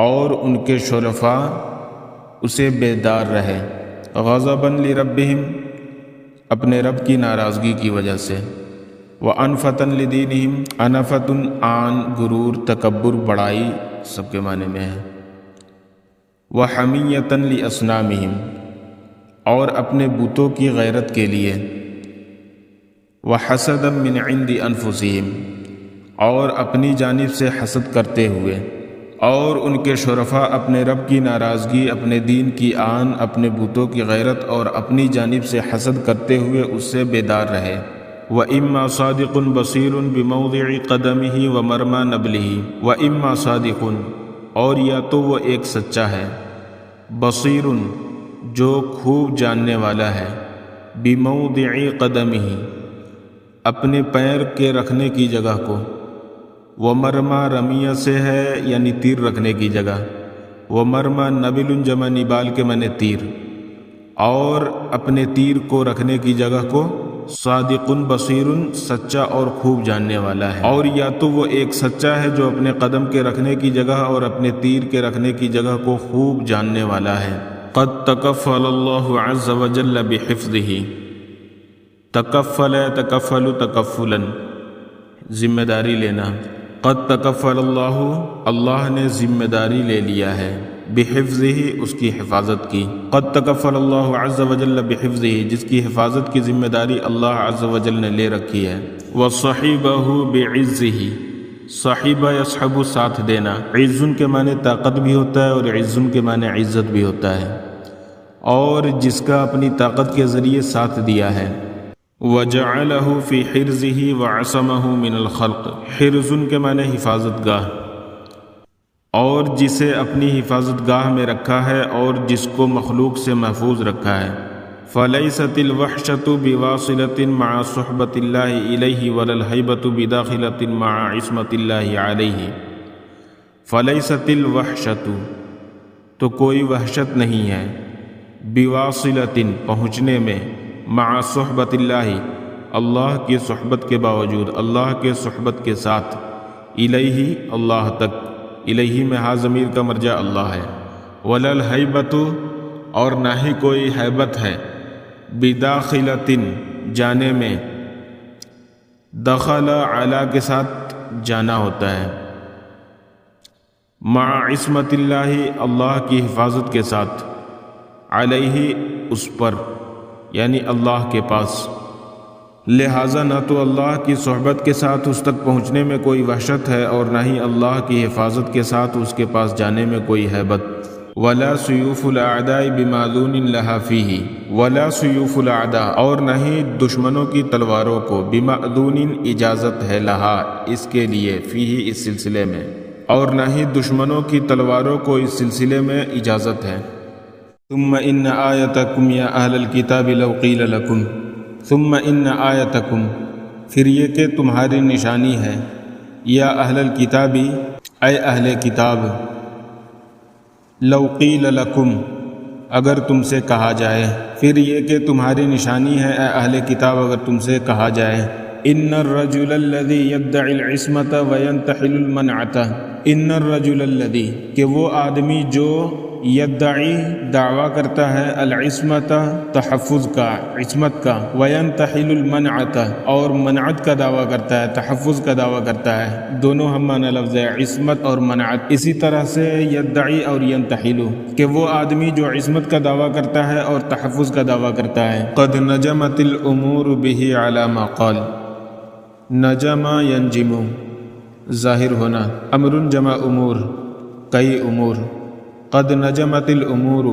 [SPEAKER 3] اور ان کے شرفاء اسے بیدار رہے، غضباً لربہم، اپنے رب کی ناراضگی کی وجہ سے، وانفتاً لدینہم، انفتن، آن، غرور، تکبر، بڑائی، سب کے معنی میں ہے، وحمیتاً لاصنامہم، اور اپنے بتوں کی غیرت کے لیے، وحسداً من عند انفسہم، اور اپنی جانب سے حسد کرتے ہوئے، اور ان کے شرفاء اپنے رب کی ناراضگی، اپنے دین کی آن، اپنے بتوں کی غیرت اور اپنی جانب سے حسد کرتے ہوئے اس سے بیدار رہے۔ وَإِمَّا صَادِقٌ بَصِيرٌ بِمَوْضِعِ قَدَمِهِ وَمَرْمَى نَبْلِهِ، وَإِمَّا صَادِقٌ، اور یا تو وہ ایک سچا ہے، بصیر، جو خوب جاننے والا ہے، بِمَوْضِعِ قَدَمِهِ، اپنے پیر کے رکھنے کی جگہ کو، ومرمى رمیہ سے ہے یعنی تیر رکھنے کی جگہ، ومرمى نبل جمع نبال کے معنی تیر، اور اپنے تیر کو رکھنے کی جگہ کو، صادق بصیر، سچا اور خوب جاننے والا ہے۔ اور یا تو وہ ایک سچا ہے جو اپنے قدم کے رکھنے کی جگہ اور اپنے تیر کے رکھنے کی جگہ کو خوب جاننے والا ہے۔ قد تکفل اللہ عز وجل بحفظہ، تکفل تکفل تکفلا، ذمہ داری لینا، قد تکفل اللہ، اللہ نے ذمہ داری لے لیا ہے، بحفظہ اس کی حفاظت کی، قد تکفل اللہ عز وجل بحفظہ جس کی حفاظت کی ذمہ داری اللہ عز وجل نے لے رکھی ہے، وصحبہ بعزہ صحیبہ یصحب ساتھ دینا، عزن کے معنی طاقت بھی ہوتا ہے اور عزن کے معنی عزت بھی ہوتا ہے، اور جس کا اپنی طاقت کے ذریعے ساتھ دیا ہے، وجعلہ فی حرزہ وعصمہ من الخلق، حرزن کے معنی حفاظت گاہ، اور جسے اپنی حفاظت گاہ میں رکھا ہے اور جس کو مخلوق سے محفوظ رکھا ہے، فلیست الوحشۃ بواصلۃ مع صحبۃ اللہ الیہ ولا الہیبۃ بداخلۃ مع عصمۃ اللہ علیہ، فلیست الوحشۃ تو کوئی وحشت نہیں ہے، بواصلۃ پہنچنے میں، مع صحبۃ اللہ اللہ کی صحبت کے باوجود، اللہ کے صحبت کے ساتھ، الیہ اللہ تک، الیہ میں ہا ضمیر کا مرجع اللہ ہے، ولا الہیبۃ اور نہ ہی کوئی ہیبت ہے، بداخلۃ جانے میں، دخل علی کے ساتھ جانا ہوتا ہے، مع عصمت اللہ اللہ کی حفاظت کے ساتھ، علیہ اس پر یعنی اللہ کے پاس، لہٰذا نہ تو اللہ کی صحبت کے ساتھ اس تک پہنچنے میں کوئی وحشت ہے اور نہ ہی اللہ کی حفاظت کے ساتھ اس کے پاس جانے میں کوئی ہیبت، ولا سیوف الاعداء بماذون لها فیہ، ولا سیوف الاعداء اور نہ ہی دشمنوں کی تلواروں کو، بماذون اجازت ہے، لہا اس کے لیے، فیہ اس سلسلے میں، اور نہ ہی دشمنوں کی تلواروں کو اس سلسلے میں اجازت ہے۔ ثم ان آیتکم یا اہل الکتاب لو قیل لکم، ثم ان آیتکم پھر یہ کہ تمہاری نشانی ہے، یا اہل الکتاب اے اہل کتاب، لو قیل لکم اگر تم سے کہا جائے، پھر یہ کہ تمہاری نشانی ہے اے اہل کتاب اگر تم سے کہا جائے، ان الرجل الذی یدعی العصمۃ وینتحل المنعۃ، ان الرجل الذی کہ وہ آدمی جو یدعی دعویٰ کرتا ہے، العصمۃ تحفظ کا، عصمت کا، وینتحل المنعۃ اور منعت کا دعویٰ کرتا ہے، تحفظ کا دعویٰ کرتا ہے، دونوں ہم معنی لفظ ہے، عصمت اور منعت۔ اسی طرح سے یدعی اور ینتحل کہ وہ آدمی جو عصمت کا دعویٰ کرتا ہے اور تحفظ کا دعویٰ کرتا ہے، قد نجمت الامور به علی ما قال، نجم ینجم ظاہر ہونا، امر جمع امور، کئی امور، قد نجمت الامور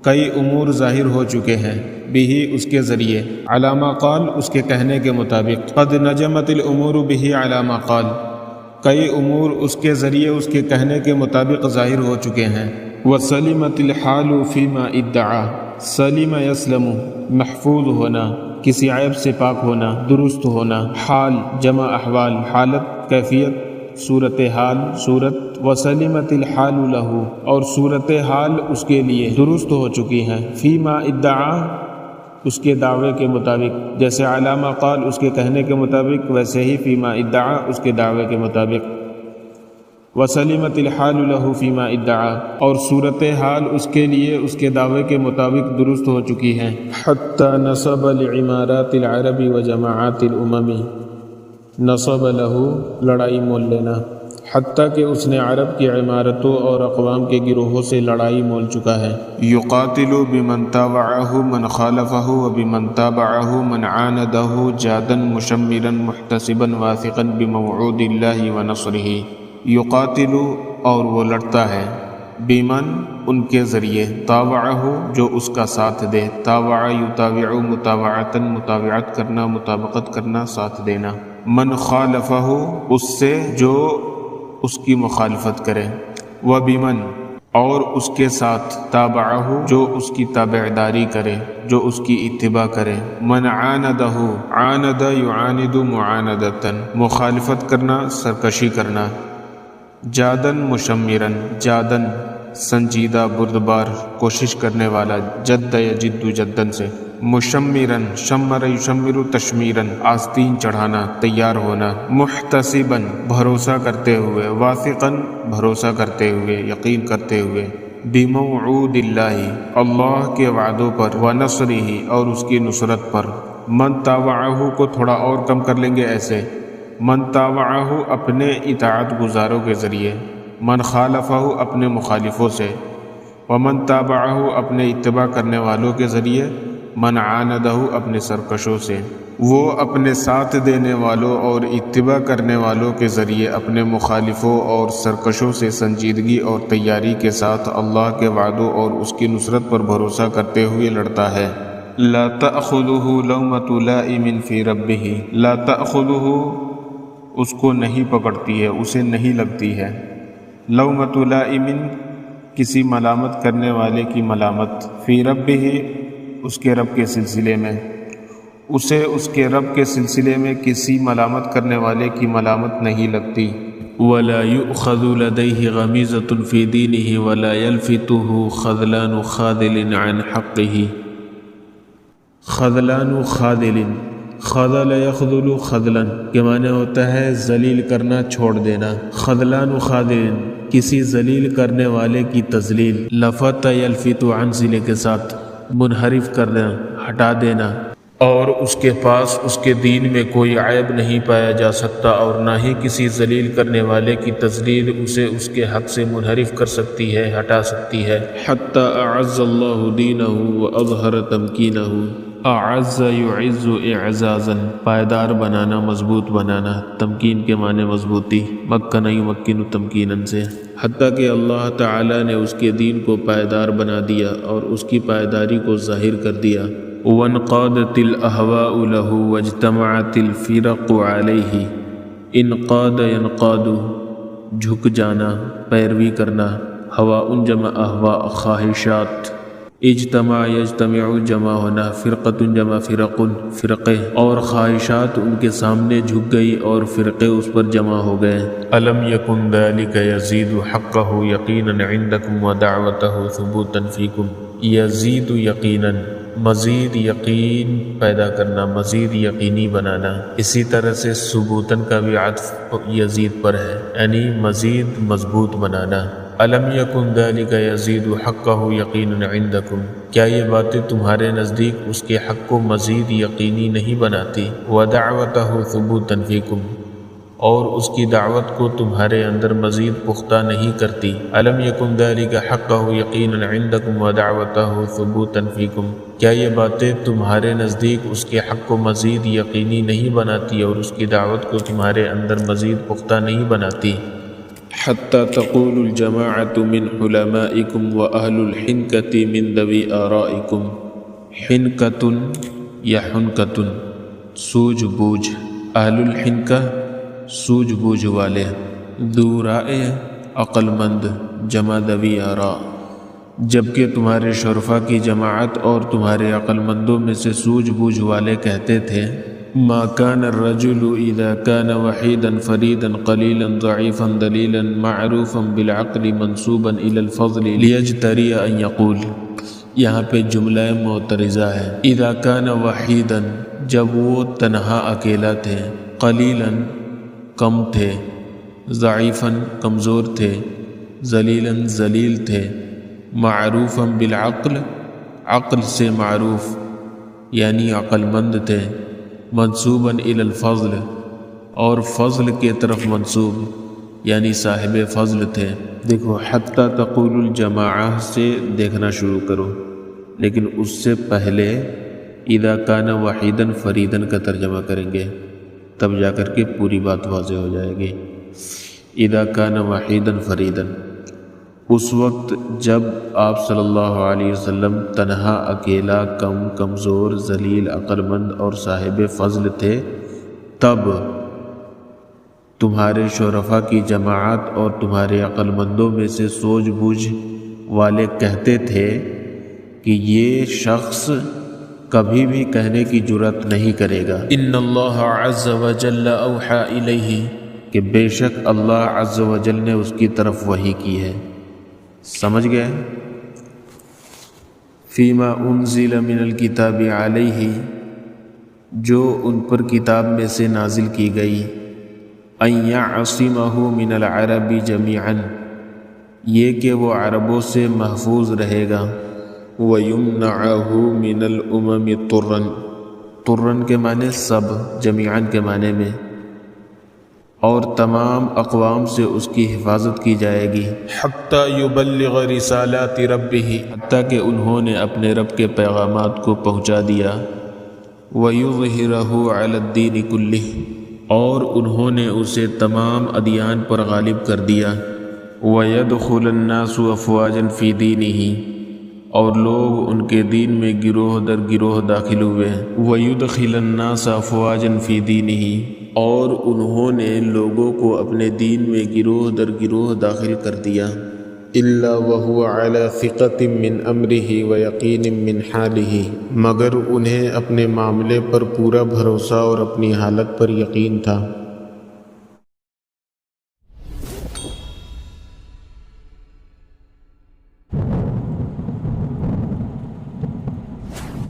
[SPEAKER 3] کئی امور ظاہر ہو چکے ہیں، بھی اس کے ذریعے، علی ما قال اس کے کہنے کے مطابق، قد نجمت الامور به علی ما قال کئی امور اس کے ذریعے اس کے کہنے کے مطابق ظاہر ہو چکے ہیں، وسلمت الحال فیما ادعا، سلم یسلم محفوظ ہونا، کسی عیب سے پاک ہونا، درست ہونا، حال جمع احوال، حالت کیفیت، صورت حال صورت، وسلمت الحال لہ اور صورت حال اس کے لیے درست ہو چکی ہیں، فیما ادعا اس کے دعوے کے مطابق، جیسے علامہ قال اس کے کہنے کے مطابق، ویسے ہی فیما ادعا اس کے دعوے کے مطابق، وسلمت الحال لہ فیما ادعا اور صورت حال اس کے لیے اس کے دعوے کے مطابق درست ہو چکی ہیں، حتی نصب لعمارات العرب و جماعات الامم، نصب لہو لڑائی مول لینا، حتیٰ کہ اس نے عرب کی عمارتوں اور اقوام کے گروہوں سے لڑائی مول چکا ہے،
[SPEAKER 2] یقاتل بمن تابعہ من خالفہ و بمن تابعہ من عاندہ جادا مشمرا محتسبا واثقا بموعود اللہ و نصرہ، یقاتل اور وہ لڑتا ہے، بیمن ان کے ذریعے، تابعہ جو اس کا ساتھ دے، تابع یتابع متابعتا متابعت کرنا، مطابقت کرنا، ساتھ دینا، من خالفہ اس سے جو اس کی مخالفت کرے، و بیمن اور اس کے ساتھ، تابعہ جو اس کی تابعداری کرے، جو اس کی اتباع کرے، من عاندہ عاند یعاند معاندتا مخالفت کرنا، سرکشی کرنا، جادن مشمرن جادن سنجیدہ بردبار کوشش کرنے والا، جد یجد جدن سے، مشمرن شمر یشمر تشمیرن آستین چڑھانا، تیار ہونا، محتسبن بھروسہ کرتے ہوئے، واثقن بھروسہ کرتے ہوئے، یقین کرتے ہوئے، بموعود اللہ اللہ کے وعدوں پر، ونصرہ اور اس کی نصرت پر، من تابعہ کو تھوڑا اور کم کر لیں گے ایسے، من تابعہ اپنے اطاعت گزاروں کے ذریعے، من خالفہ اپنے مخالفوں سے، ومن تابعہ اپنے اتباع کرنے والوں کے ذریعے، من عاندہ اپنے سرکشوں سے، وہ اپنے ساتھ دینے والوں اور اتباع کرنے والوں کے ذریعے اپنے مخالفوں اور سرکشوں سے سنجیدگی اور تیاری کے ساتھ اللہ کے وعدوں اور اس کی نصرت پر بھروسہ کرتے ہوئے لڑتا ہے۔ لا تأخذہ لومۃ لائم فی ربہ، لا تأخذہ اس کو نہیں پکڑتی ہے، اسے نہیں لگتی ہے، لومۃ لائم کسی ملامت کرنے والے کی ملامت، فی ربہ اس کے رب کے سلسلے میں، اسے اس کے رب کے سلسلے میں کسی ملامت کرنے والے کی ملامت نہیں لگتی۔
[SPEAKER 3] ولا يؤخذ لديه غمیزة في دینه ولا يلفته خذلان خاذل عن حقه۔ خذلان خاذل، خذل یخذل خذلا کے معنی ہوتا ہے ذلیل کرنا، چھوڑ دینا۔ خذلان خاذل کسی ذلیل کرنے والے کی تذلیل، لفت یلفت عن صلے کے ساتھ منحرف کرنا، ہٹا دینا، اور اس کے پاس اس کے دین میں کوئی عیب نہیں پایا جا سکتا، اور نہ ہی کسی ذلیل کرنے والے کی تذلیل اسے اس کے حق سے منحرف کر سکتی ہے، ہٹا سکتی ہے۔ حتی اعز اللہ دینہ واظہر تمکینہ، اعز یعز اعزازا پائیدار بنانا، مضبوط بنانا، تمکین کے معنی مضبوطی، مکن یمکن تمکینا سے، حتیٰ کہ اللہ تعالی نے اس کے دین کو پائیدار بنا دیا اور اس کی پائیداری کو ظاہر کر دیا۔ وانقادت الاہواء له واجتمعت الفرق علیہ، انقاد ینقاد جھک جانا، پیروی کرنا، ہوا جمع اہواء خواہشات، اجتماع یجتمع جمع ہونا، فرقۃ جمع فرق فرقے، اور خواہشات ان کے سامنے جھک گئی اور فرقے اس پر جمع ہو گئے۔ الم یکن ذلک یزید حقہ یقینا عندکم ودعوتہ ثبوتا فیکم، یزید یقینا مزید یقین پیدا کرنا، مزید یقینی بنانا۔ اسی طرح سے ثبوتاً کا بھی عطف یزید پر ہے، یعنی مزید مضبوط بنانا۔ الم یکن ذلک یزید حقہ یقینا عندکم، کیا یہ باتیں تمہارے نزدیک اس کے حق کو مزید یقینی نہیں بناتی؟ ودعوتہ ثبوتا فیکم، اور اس کی دعوت کو تمہارے اندر مزید پختہ نہیں کرتی۔ الم یکن ذلک حقہ یقینا عندکم ودعوتہ ثبوتا فیکم، کیا یہ باتیں تمہارے نزدیک اس کے حق کو مزید یقینی نہیں بناتی اور اس کی دعوت کو تمہارے اندر مزید پختہ نہیں بناتی؟ حتی تقول الجماعۃ من علمائکم واہل الحنکۃ من ذوی آرائکم، حنکۃ یا حنکۃ سوجھ بوجھ، اہل الحنکہ سوجھ بوجھ والے، ذو رائے عقل مند، جمع ذوی آراء، جبکہ تمہارے شرفا کی جماعت اور تمہارے عقل مندوں میں سے سوجھ بوجھ والے کہتے تھے ما كان الرجل اذا كان وحيدا فريدا قليلا ضعيفا دليلا معروفا بالعقل منسوبا الى الفضل ليجتري ان يقول، یہاں پہ جملہ معترضہ ہے، اذا كان وحيدا جب وہ تنہا اکیلا تھے، قلیلا کم تھے، ضعیفا کمزور تھے، ذلیلا ذلیل تھے، معروفا بالعقل عقل سے معروف یعنی عقل مند تھے، منصوباً الی الفضل اور فضل کے طرف منصوب یعنی صاحب فضل تھے۔ دیکھو حتی تقول الجماعہ سے دیکھنا شروع کرو، لیکن اس سے پہلے اذا کان وحیداً فریداً کا ترجمہ کریں گے، تب جا کر کے پوری بات واضح ہو جائے گی۔ اذا کان وحیداً فریداً، اس وقت جب آپ صلی اللہ علیہ وسلم تنہا اکیلا کمزور ذلیل عقل مند اور صاحب فضل تھے، تب تمہارے شرفا کی جماعت اور تمہارے عقل مندوں میں سے سوجھ بوجھ والے کہتے تھے کہ یہ شخص کبھی بھی کہنے کی جرات نہیں کرے گا، ان اللہ عز وجل اوحی الیہ، کہ بے شک اللہ عز وجل نے اس کی طرف وحی کی ہے۔ سمجھ گئے؟ فیما انزل من الکتاب علیہ، جو ان پر کتاب میں سے نازل کی گئی، ان یعصمہ من العرب جمیعا، یہ کہ وہ عربوں سے محفوظ رہے گا، ویمنعہ من الامم طرا، طرا کے معنی سب، جمیعا کے معنی میں، اور تمام اقوام سے اس کی حفاظت کی جائے گی،
[SPEAKER 1] حتی یبلغ رسالات ربہ،
[SPEAKER 3] حتیٰ کہ انہوں نے اپنے رب کے پیغامات کو پہنچا دیا، وَيُظْهِرَهُ عَلَى الدِّينِ كُلِّهِ، اور انہوں نے اسے تمام ادیان پر غالب کر دیا، وَيَدْخُلَ النَّاسُ أَفْوَاجًا فِي دِينِهِ، اور لوگ ان کے دین میں گروہ در گروہ داخل ہوئے، وَيُدْخِلَ النَّاسَ أَفْوَاجًا فِي دِينِهِ، اور انہوں نے لوگوں کو اپنے دین میں گروہ در گروہ داخل کر دیا،
[SPEAKER 1] الا وهو على ثقة من امرہ ویقین من حالہ،
[SPEAKER 2] مگر انہیں اپنے معاملے پر پورا بھروسہ اور اپنی حالت پر یقین تھا۔